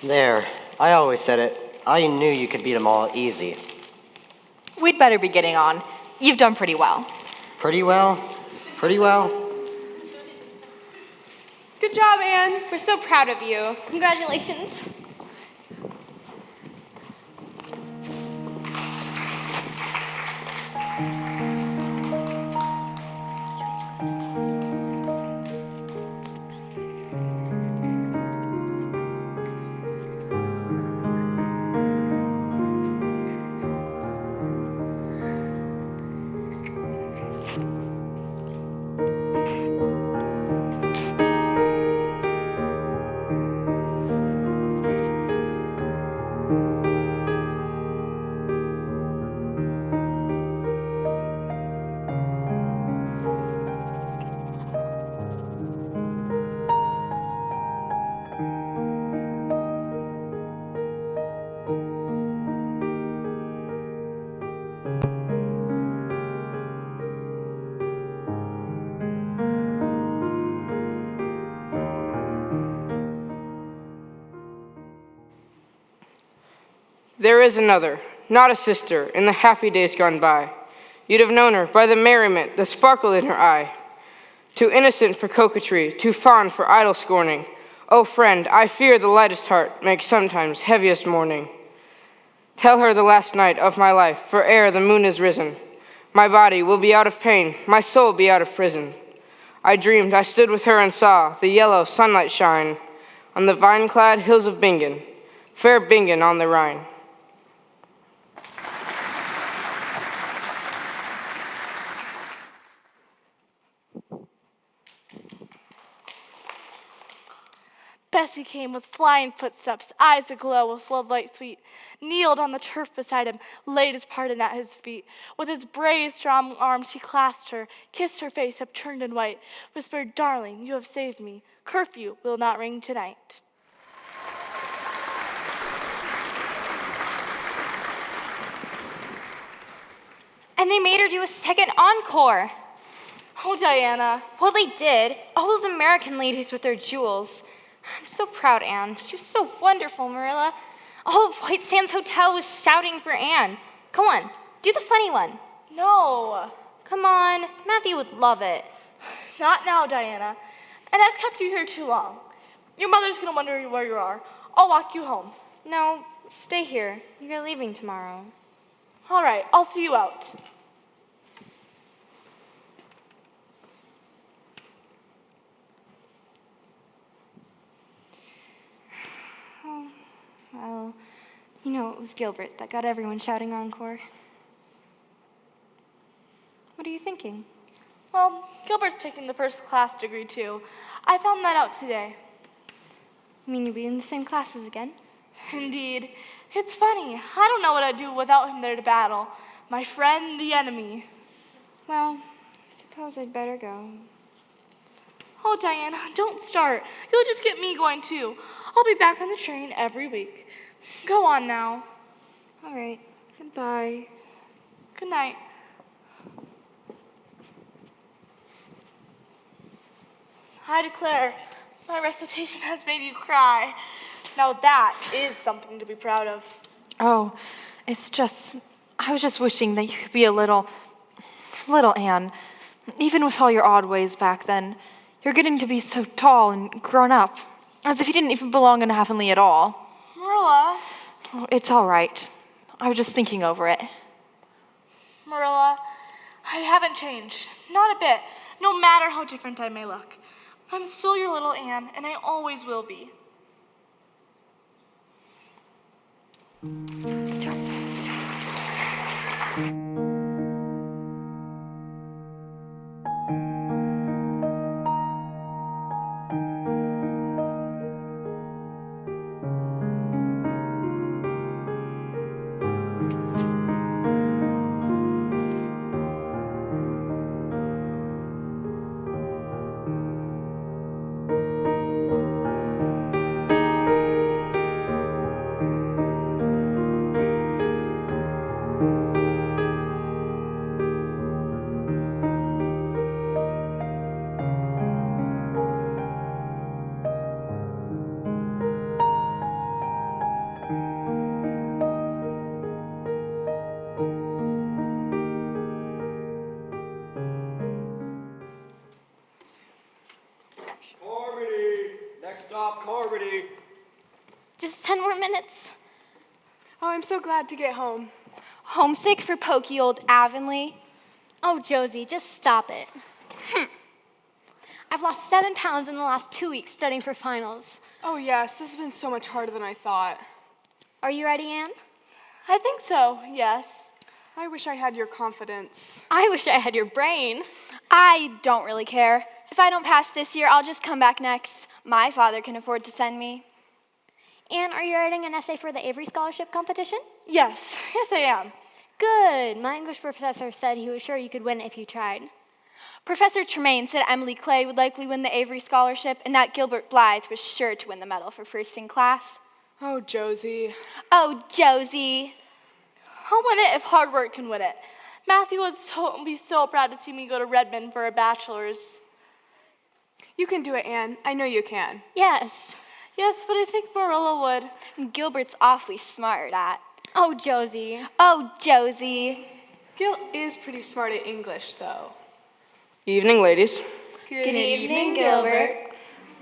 There. I always said it. I knew you could beat them all easy. We'd better be getting on. You've done pretty well. Pretty well? Pretty well? Good job, Anne. We're so proud of you. Congratulations. There is another, not a sister, in the happy days gone by. You'd have known her by the merriment that sparkled in her eye. Too innocent for coquetry, too fond for idle scorning, Oh, friend, I fear the lightest heart makes sometimes heaviest mourning. Tell her the last night of my life, for ere the moon is risen, my body will be out of pain, my soul be out of prison. I dreamed I stood with her and saw the yellow sunlight shine on the vine-clad hills of Bingen, fair Bingen on the Rhine. Bessie came with flying footsteps, eyes aglow with love light sweet, kneeled on the turf beside him, laid his pardon at his feet. With his brave, strong arms he clasped her, kissed her face upturned and white, whispered, "Darling, you have saved me. Curfew will not ring tonight." And they made her do a second encore. Oh, Diana. Well, they did. All those American ladies with their jewels. I'm so proud, Anne. She was so wonderful, Marilla. All of White Sands Hotel was shouting for Anne. Come on, do the funny one. No. Come on, Matthew would love it. Not now, Diana. And I've kept you here too long. Your mother's gonna wonder where you are. I'll walk you home. No, stay here. You're leaving tomorrow. All right, I'll see you out. Oh, well, you know, it was Gilbert that got everyone shouting encore. What are you thinking? Well, Gilbert's taking the first class degree too. I found that out today. You mean you'll be in the same classes again? Indeed. It's funny. I don't know what I'd do without him there to battle. My friend, the enemy. Well, I suppose I'd better go. Oh, Diana, don't start. You'll just get me going too. I'll be back on the train every week. Go on now. All right. Goodbye. Good night. I declare, my recitation has made you cry. Now that is something to be proud of. Oh, I was just wishing that you could be a little Anne. Even with all your odd ways back then, you're getting to be so tall and grown up, as if you didn't even belong in Avonlea at all. Marilla. Oh, it's all right. I was just thinking over it. Marilla, I haven't changed. Not a bit. No matter how different I may look. I'm still your little Anne, and I always will be. Good job. Just 10 more minutes. Oh, I'm so glad to get home. Homesick for pokey old Avonlea? Oh, Josie, just stop it. I've lost 7 pounds in the last 2 weeks studying for finals. Oh, yes, this has been so much harder than I thought. Are you ready, Anne? I think so, yes. I wish I had your confidence. I wish I had your brain. I don't really care. If I don't pass this year, I'll just come back next. My father can afford to send me. Anne, are you writing an essay for the Avery Scholarship competition? Yes, I am. Good. My English professor said he was sure you could win it if you tried. Professor Tremaine said Emily Clay would likely win the Avery Scholarship and that Gilbert Blythe was sure to win the medal for first in class. Oh, Josie. Oh, Josie. I'll win it if hard work can win it. Matthew would be so proud to see me go to Redmond for a bachelor's. You can do it, Anne. I know you can. Yes. Yes, but I think Marilla would. And Gilbert's awfully smart at. Oh, Josie. Oh, Josie. Gil is pretty smart at English, though. Evening, ladies. Good evening, Gilbert.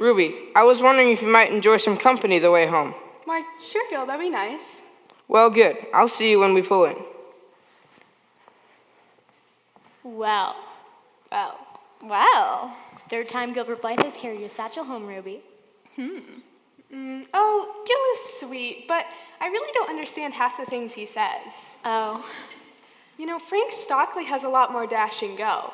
Ruby, I was wondering if you might enjoy some company the way home. Why, sure, Gil, that'd be nice. Well, good. I'll see you when we pull in. Well. Third time Gilbert Blythe has carried your satchel home, Ruby. Oh, Gil is sweet, but I really don't understand half the things he says. Oh. You know, Frank Stockley has a lot more dash and go.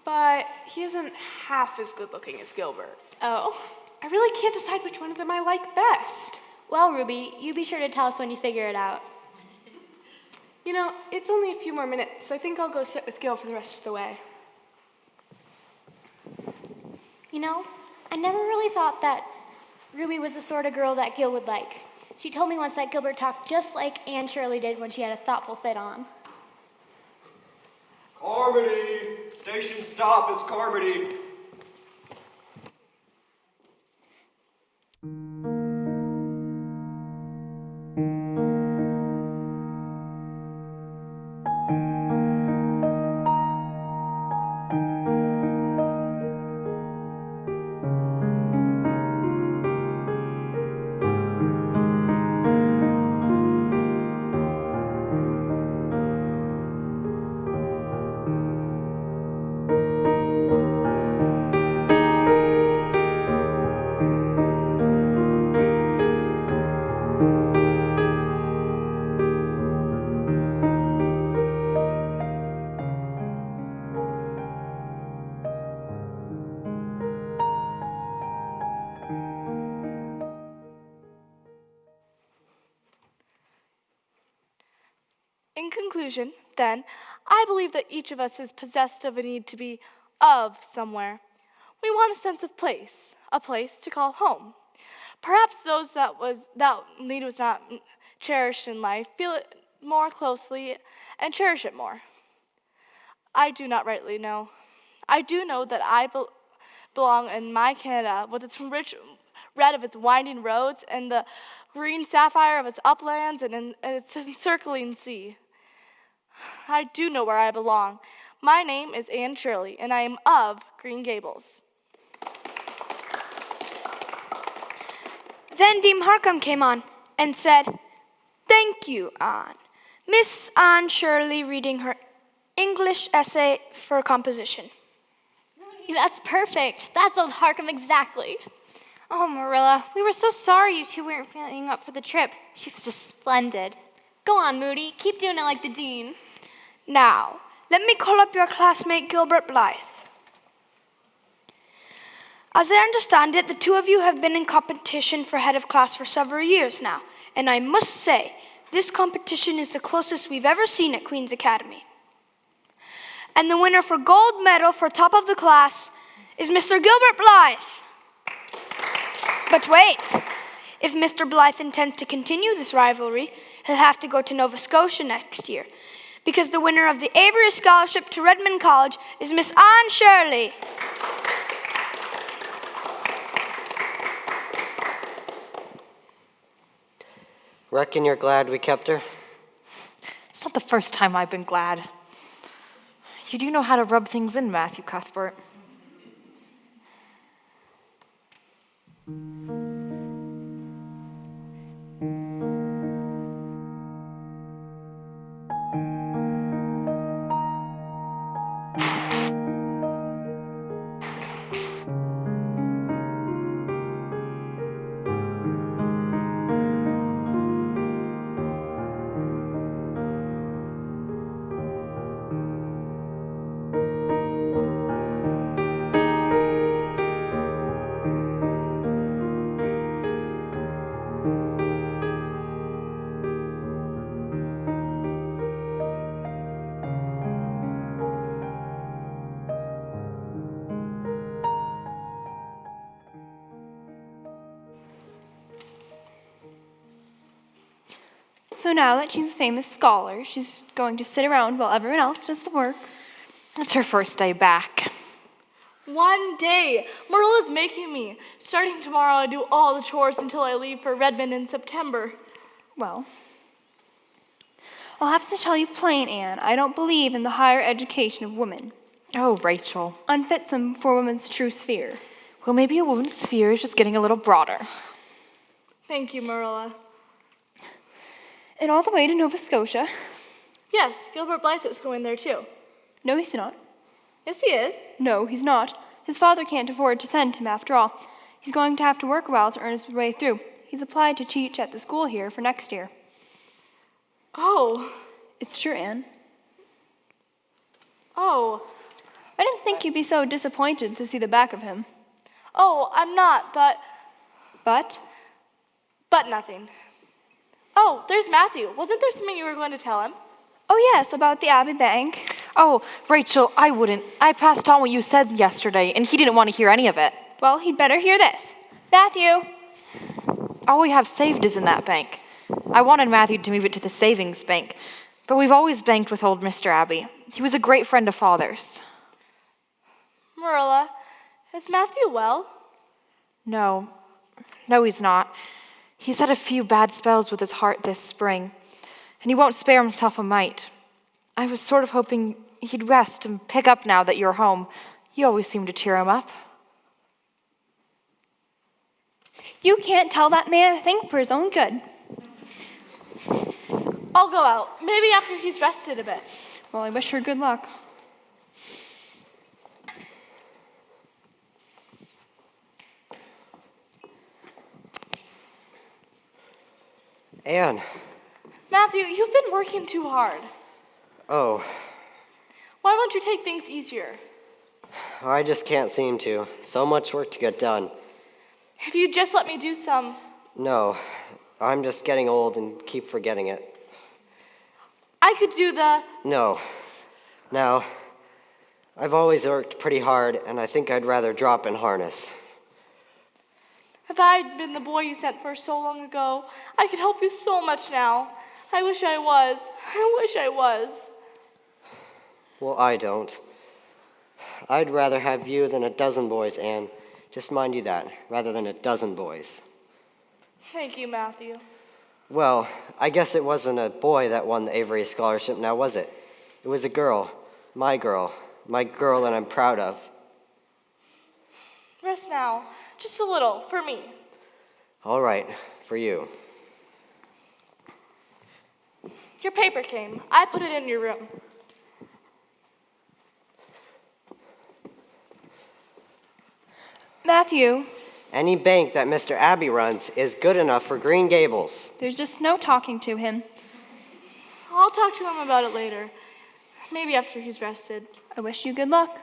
But he isn't half as good looking as Gilbert. Oh. I really can't decide which one of them I like best. Well, Ruby, you be sure to tell us when you figure it out. You know, it's only a few more minutes. I think I'll go sit with Gil for the rest of the way. You know, I never really thought that Ruby was the sort of girl that Gil would like. She told me once that Gilbert talked just like Anne Shirley did when she had a thoughtful fit on. Carmody! Station stop is Carmody. In conclusion, then, I believe that each of us is possessed of a need to be of somewhere. We want a sense of place, a place to call home. Perhaps those that need was not cherished in life feel it more closely and cherish it more. I do not rightly know. I do know that I belong in my Canada with its rich red of its winding roads and the green sapphire of its uplands and its encircling sea. I do know where I belong. My name is Anne Shirley, and I am of Green Gables. Then Dean Harcum came on and said, "Thank you, Anne." Miss Anne Shirley reading her English essay for composition. That's perfect. That's old Harcum exactly. Oh, Marilla, we were so sorry you two weren't feeling up for the trip. She was just splendid. Go on, Moody. Keep doing it like the dean. Now, let me call up your classmate Gilbert Blythe. As I understand it, the two of you have been in competition for head of class for several years now, and I must say, this competition is the closest we've ever seen at Queen's Academy. And the winner for gold medal for top of the class is Mr. Gilbert Blythe. But wait, if Mr. Blythe intends to continue this rivalry, he'll have to go to Nova Scotia next year, because the winner of the Avery Scholarship to Redmond College is Miss Anne Shirley. Reckon you're glad we kept her? It's not the first time I've been glad. You do know how to rub things in, Matthew Cuthbert. So now that she's a famous scholar, she's going to sit around while everyone else does the work. It's her first day back. One day. Marilla's making me. Starting tomorrow, I do all the chores until I leave for Redmond in September. Well, I'll have to tell you plain, Anne, I don't believe in the higher education of women. Oh, Rachel. Unfits them for women's true sphere. Well, maybe a woman's sphere is just getting a little broader. Thank you, Marilla. And all the way to Nova Scotia. Yes, Gilbert Blythe is going there too. No, he's not. Yes, he is. No, he's not. His father can't afford to send him after all. He's going to have to work a while to earn his way through. He's applied to teach at the school here for next year. Oh. It's true, Anne. Oh. I didn't think you'd be so disappointed to see the back of him. Oh, I'm not, but... But? But nothing. Oh, there's Matthew. Wasn't there something you were going to tell him? Oh, yes, about the Abbey Bank. Oh, Rachel, I wouldn't. I passed on what you said yesterday, and he didn't want to hear any of it. Well, he'd better hear this. Matthew! All we have saved is in that bank. I wanted Matthew to move it to the savings bank, but we've always banked with old Mr. Abbey. He was a great friend of Father's. Marilla, is Matthew well? No, he's not. He's had a few bad spells with his heart this spring, and he won't spare himself a mite. I was sort of hoping he'd rest and pick up now that you're home. You always seem to cheer him up. You can't tell that man a thing for his own good. I'll go out. Maybe after he's rested a bit. Well, I wish her good luck. Anne. Matthew, you've been working too hard. Oh. Why won't you take things easier? I just can't seem to. So much work to get done. If you'd just let me do some... No. I'm just getting old and keep forgetting it. I could do the... No. Now, I've always worked pretty hard, and I think I'd rather drop in harness. If I'd been the boy you sent for so long ago, I could help you so much now. I wish I was. I wish I was. Well, I don't. I'd rather have you than a dozen boys, Anne. Just mind you that, rather than a dozen boys. Thank you, Matthew. Well, I guess it wasn't a boy that won the Avery Scholarship now, was it? It was a girl. My girl that I'm proud of. Rest now. Just a little, for me. All right, for you. Your paper came. I put it in your room. Matthew. Any bank that Mr. Abbey runs is good enough for Green Gables. There's just no talking to him. I'll talk to him about it later. Maybe after he's rested. I wish you good luck.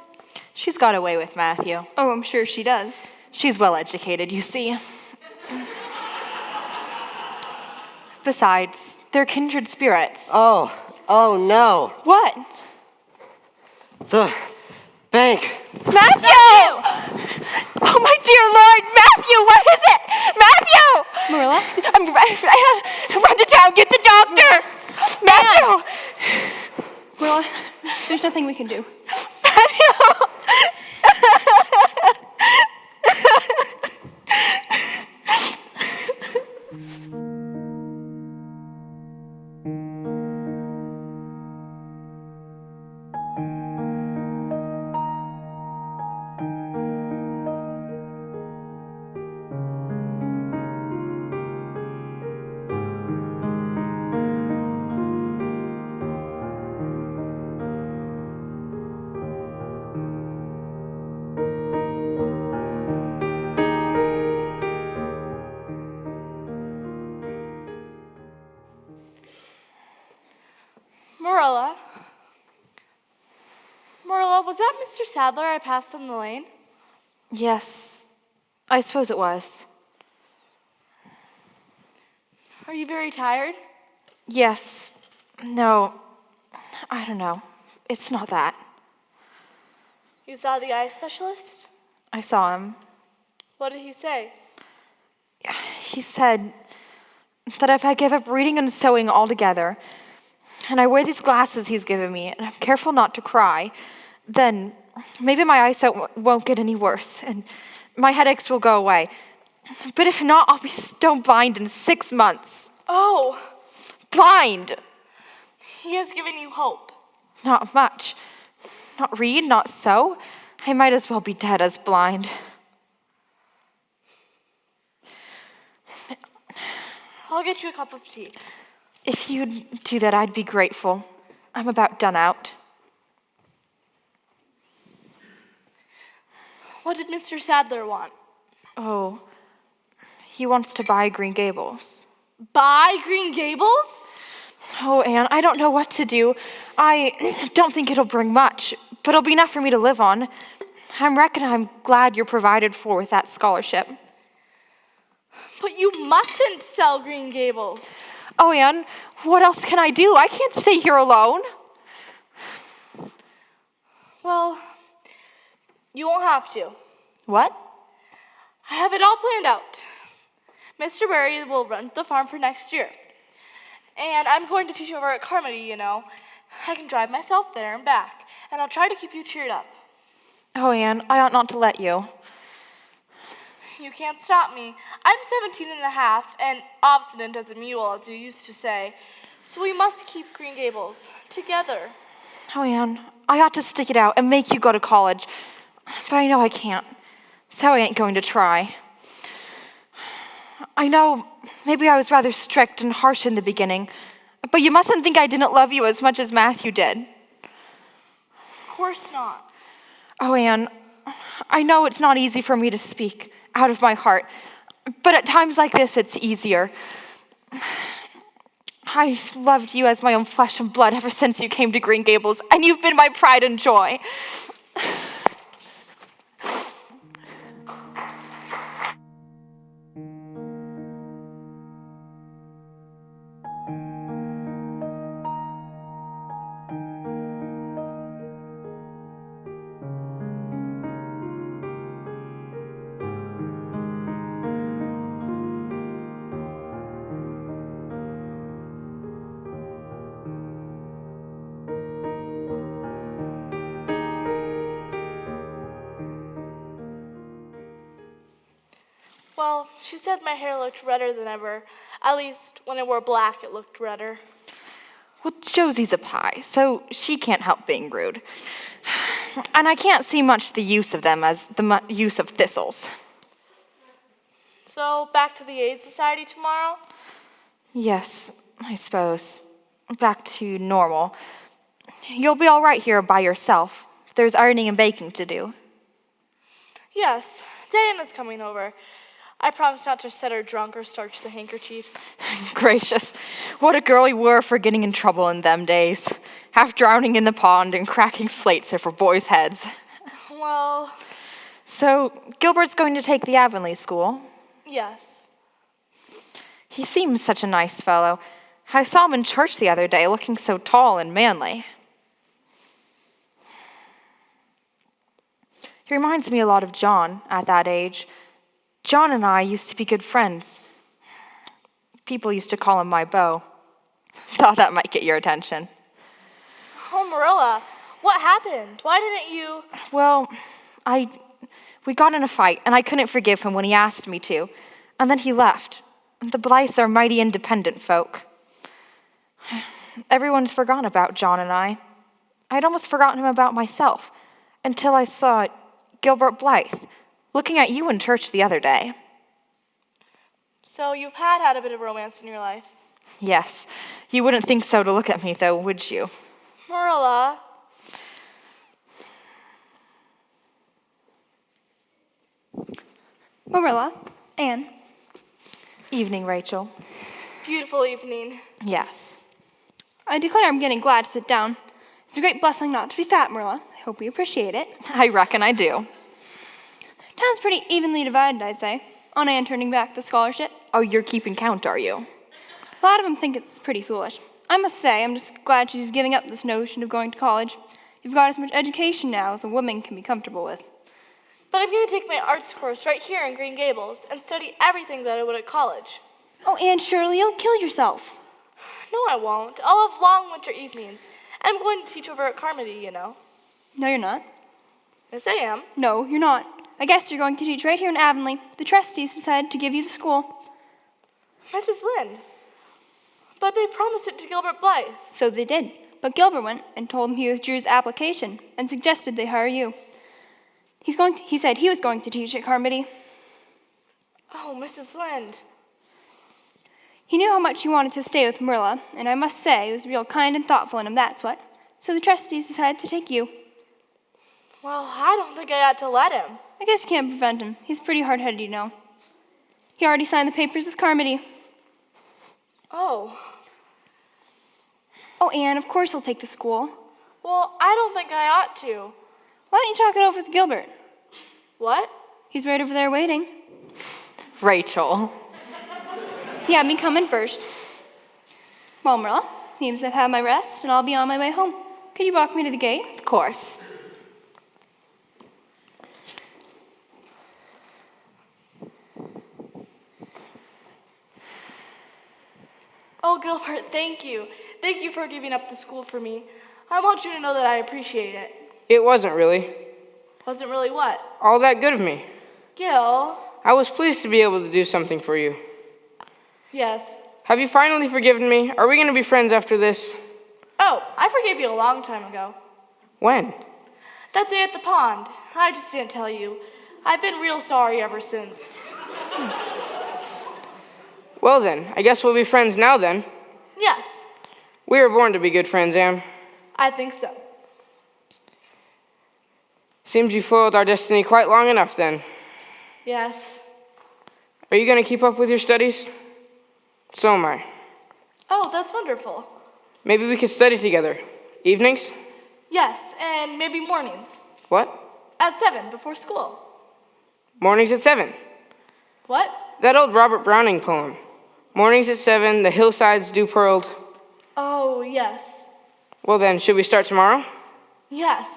She's got away with Matthew. Oh, I'm sure she does. She's well educated, you see. Besides, they're kindred spirits. Oh no. What? The bank. Matthew! Oh, my dear Lord, Matthew, what is it? Matthew! Marilla? Run to town, get the doctor! Matthew! Marilla, there's nothing we can do. Matthew! Marilla, was that Mr. Sadler I passed on the lane? Yes, I suppose it was. Are you very tired? Yes. No. I don't know. It's not that. You saw the eye specialist? I saw him. What did he say? He said that if I give up reading and sewing altogether, and I wear these glasses he's given me, and I'm careful not to cry, then maybe my eyesight won't get any worse, and my headaches will go away. But if not, I'll be stone blind in 6 months. Oh! Blind! He has given you hope. Not much. Not read, not sew. I might as well be dead as blind. I'll get you a cup of tea. If you'd do that, I'd be grateful. I'm about done out. What did Mr. Sadler want? Oh, he wants to buy Green Gables. Buy Green Gables? Oh, Anne, I don't know what to do. I don't think it'll bring much, but it'll be enough for me to live on. I'm glad you're provided for with that scholarship. But you mustn't sell Green Gables. Oh, Anne, what else can I do? I can't stay here alone. Well, you won't have to. What? I have it all planned out. Mr. Berry will rent the farm for next year. And I'm going to teach over at Carmody, you know. I can drive myself there and back, and I'll try to keep you cheered up. Oh, Anne, I ought not to let you. You can't stop me. I'm 17 and a half, and obstinate as a mule, as you used to say. So we must keep Green Gables together. Oh, Anne, I ought to stick it out and make you go to college, but I know I can't, so I ain't going to try. I know maybe I was rather strict and harsh in the beginning, but you mustn't think I didn't love you as much as Matthew did. Of course not. Oh, Anne, I know it's not easy for me to speak out of my heart, but at times like this, it's easier. I've loved you as my own flesh and blood ever since you came to Green Gables, and you've been my pride and joy. Well, she said my hair looked redder than ever. At least when I wore black, it looked redder. Well, Josie's a pie, so she can't help being rude. And I can't see much the use of them as the use of thistles. So, back to the Aid Society tomorrow? Yes, I suppose. Back to normal. You'll be all right here by yourself. There's ironing and baking to do. Yes, Diana's coming over. I promised not to set her drunk or starch the handkerchiefs. Gracious, what a girl you were for getting in trouble in them days. Half drowning in the pond and cracking slates over boys' heads. Well... So, Gilbert's going to take the Avonlea school? Yes. He seems such a nice fellow. I saw him in church the other day, looking so tall and manly. He reminds me a lot of John at that age. John and I used to be good friends. People used to call him my beau. Thought that might get your attention. Oh, Marilla, what happened? Why didn't you... Well, we got in a fight, and I couldn't forgive him when he asked me to. And then he left. The Blythes are mighty independent folk. Everyone's forgotten about John and I. I'd almost forgotten him about myself, until I saw Gilbert Blythe looking at you in church the other day. So you've had a bit of romance in your life? Yes. You wouldn't think so to look at me, though, would you? Marilla. Marilla. Anne. Evening, Rachel. Beautiful evening. Yes. I declare I'm getting glad to sit down. It's a great blessing not to be fat, Marilla. I hope you appreciate it. I reckon I do. Town's pretty evenly divided, I'd say, on Anne turning back the scholarship. Oh, you're keeping count, are you? A lot of them think it's pretty foolish. I must say, I'm just glad she's giving up this notion of going to college. You've got as much education now as a woman can be comfortable with. But I'm going to take my arts course right here in Green Gables and study everything that I would at college. Oh, Anne Shirley, you'll kill yourself. No, I won't. I'll have long winter evenings. And I'm going to teach over at Carmody, you know. No, you're not. Yes, I am. No, you're not. I guess you're going to teach right here in Avonlea. The trustees decided to give you the school. Mrs. Lynde. But they promised it to Gilbert Blythe. So they did. But Gilbert went and told him he withdrew his application and suggested they hire you. He said he was going to teach at Carmody. Oh, Mrs. Lynde. He knew how much you wanted to stay with Marilla, and I must say it was real kind and thoughtful in him, that's what. So the trustees decided to take you. Well, I don't think I ought to let him. I guess you can't prevent him. He's pretty hard-headed, you know. He already signed the papers with Carmody. Oh. Oh, Anne, of course he'll take the school. Well, I don't think I ought to. Why don't you talk it over with Gilbert? What? He's right over there waiting. Rachel. He had me come in first. Well, Marilla, seems I've had my rest, and I'll be on my way home. Could you walk me to the gate? Of course. Oh, Gilbert, thank you. Thank you for giving up the school for me. I want you to know that I appreciate it. It wasn't really. Wasn't really what? All that good of me. Gil? I was pleased to be able to do something for you. Yes. Have you finally forgiven me? Are we going to be friends after this? Oh, I forgave you a long time ago. When? That day at the pond. I just didn't tell you. I've been real sorry ever since. Well then, I guess we'll be friends now then. Yes. We were born to be good friends, Am. I think so. Seems you foiled our destiny quite long enough then. Yes. Are you going to keep up with your studies? So am I. Oh, that's wonderful. Maybe we could study together. Evenings? Yes, and maybe mornings. What? At 7, before school. Mornings at 7. What? That old Robert Browning poem. Mornings at 7, the hillsides dew pearled. Oh, yes. Well then, should we start tomorrow? Yes.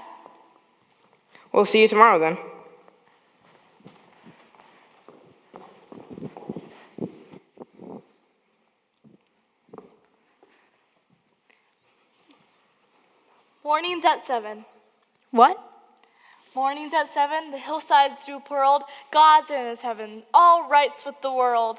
We'll see you tomorrow then. Mornings at 7. What? Mornings at 7, the hillsides dew pearled, God's in his heaven, all rights with the world.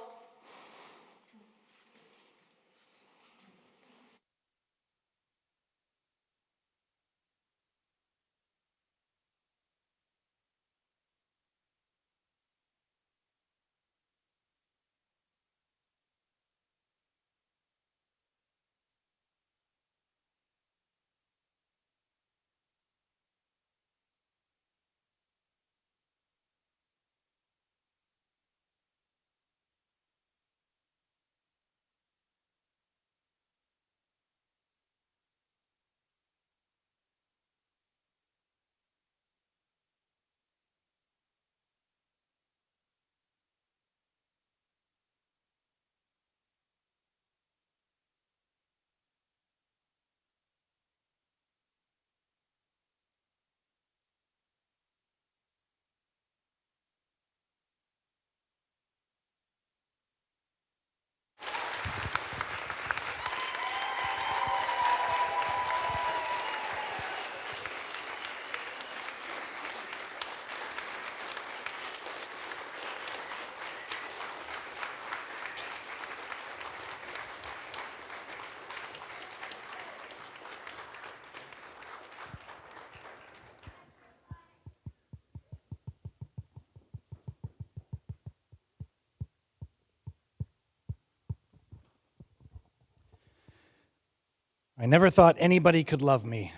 I never thought anybody could love me.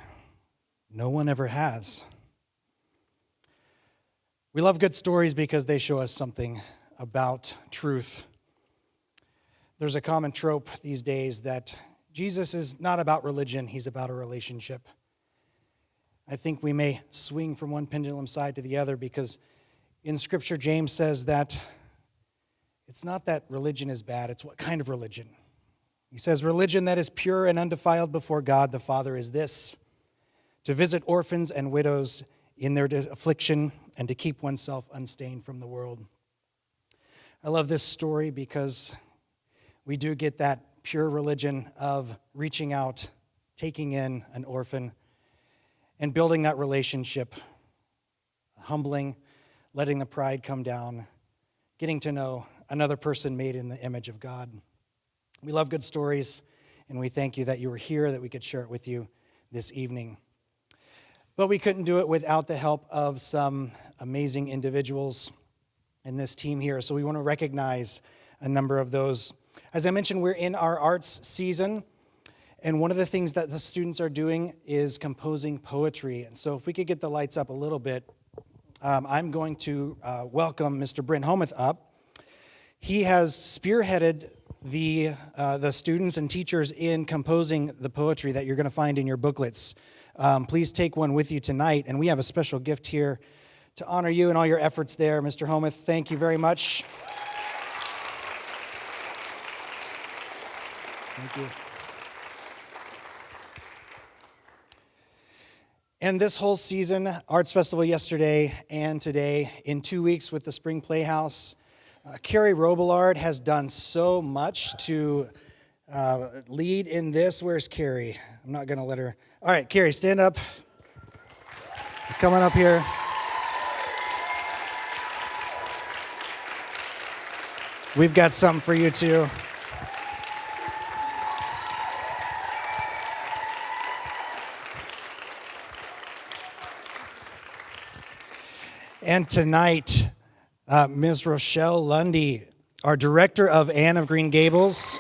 No one ever has. We love good stories because they show us something about truth. There's a common trope these days that Jesus is not about religion, he's about a relationship. I think we may swing from one pendulum side to the other because in Scripture, James says that it's not that religion is bad, it's what kind of religion. He says, religion that is pure and undefiled before God the Father is this, to visit orphans and widows in their affliction and to keep oneself unstained from the world. I love this story because we do get that pure religion of reaching out, taking in an orphan, and building that relationship, humbling, letting the pride come down, getting to know another person made in the image of God. We love good stories, and we thank you that you were here, that we could share it with you this evening. But we couldn't do it without the help of some amazing individuals in this team here, so we want to recognize a number of those. As I mentioned, we're in our arts season, and one of the things that the students are doing is composing poetry. And so if we could get the lights up a little bit, I'm going to welcome Mr. Brent Homuth up. He has spearheaded the students and teachers in composing the poetry that you're going to find in your booklets. Please take one with you tonight, and we have a special gift here to honor you and all your efforts there, Mr. Homuth. Thank you very much. Thank you. And this whole season, Arts Festival yesterday and today, in 2 weeks with the Spring Playhouse, Carrie Robillard has done so much to lead in this. Where's Carrie? I'm not going to let her. All right, Carrie, stand up. Come on up here. We've got something for you, too. And tonight, Ms. Rochelle Lundy, our director of Anne of Green Gables.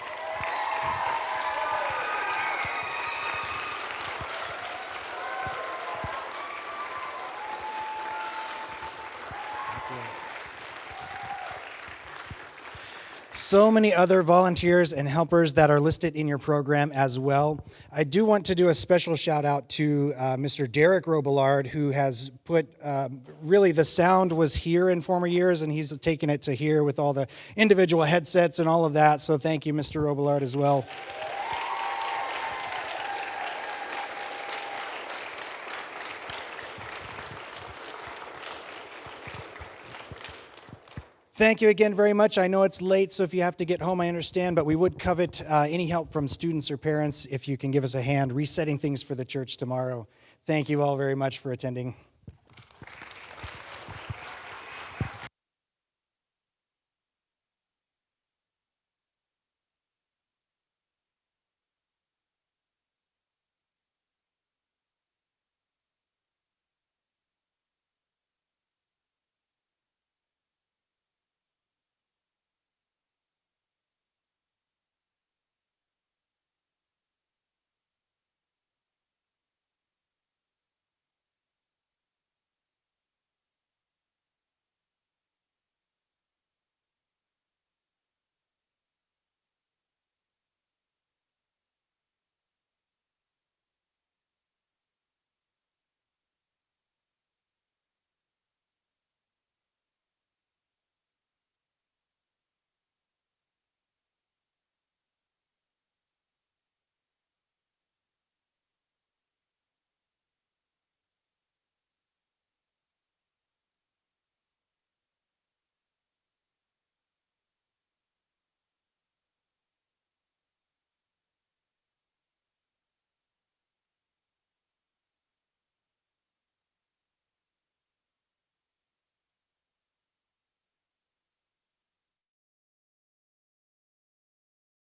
So many other volunteers and helpers that are listed in your program as well. I do want to do a special shout out to Mr. Derek Robillard, who has put, really the sound was here in former years, and he's taken it to here with all the individual headsets and all of that. So thank you, Mr. Robillard, as well. Thank you again very much. I know it's late, so if you have to get home, I understand, but we would covet any help from students or parents if you can give us a hand resetting things for the church tomorrow. Thank you all very much for attending.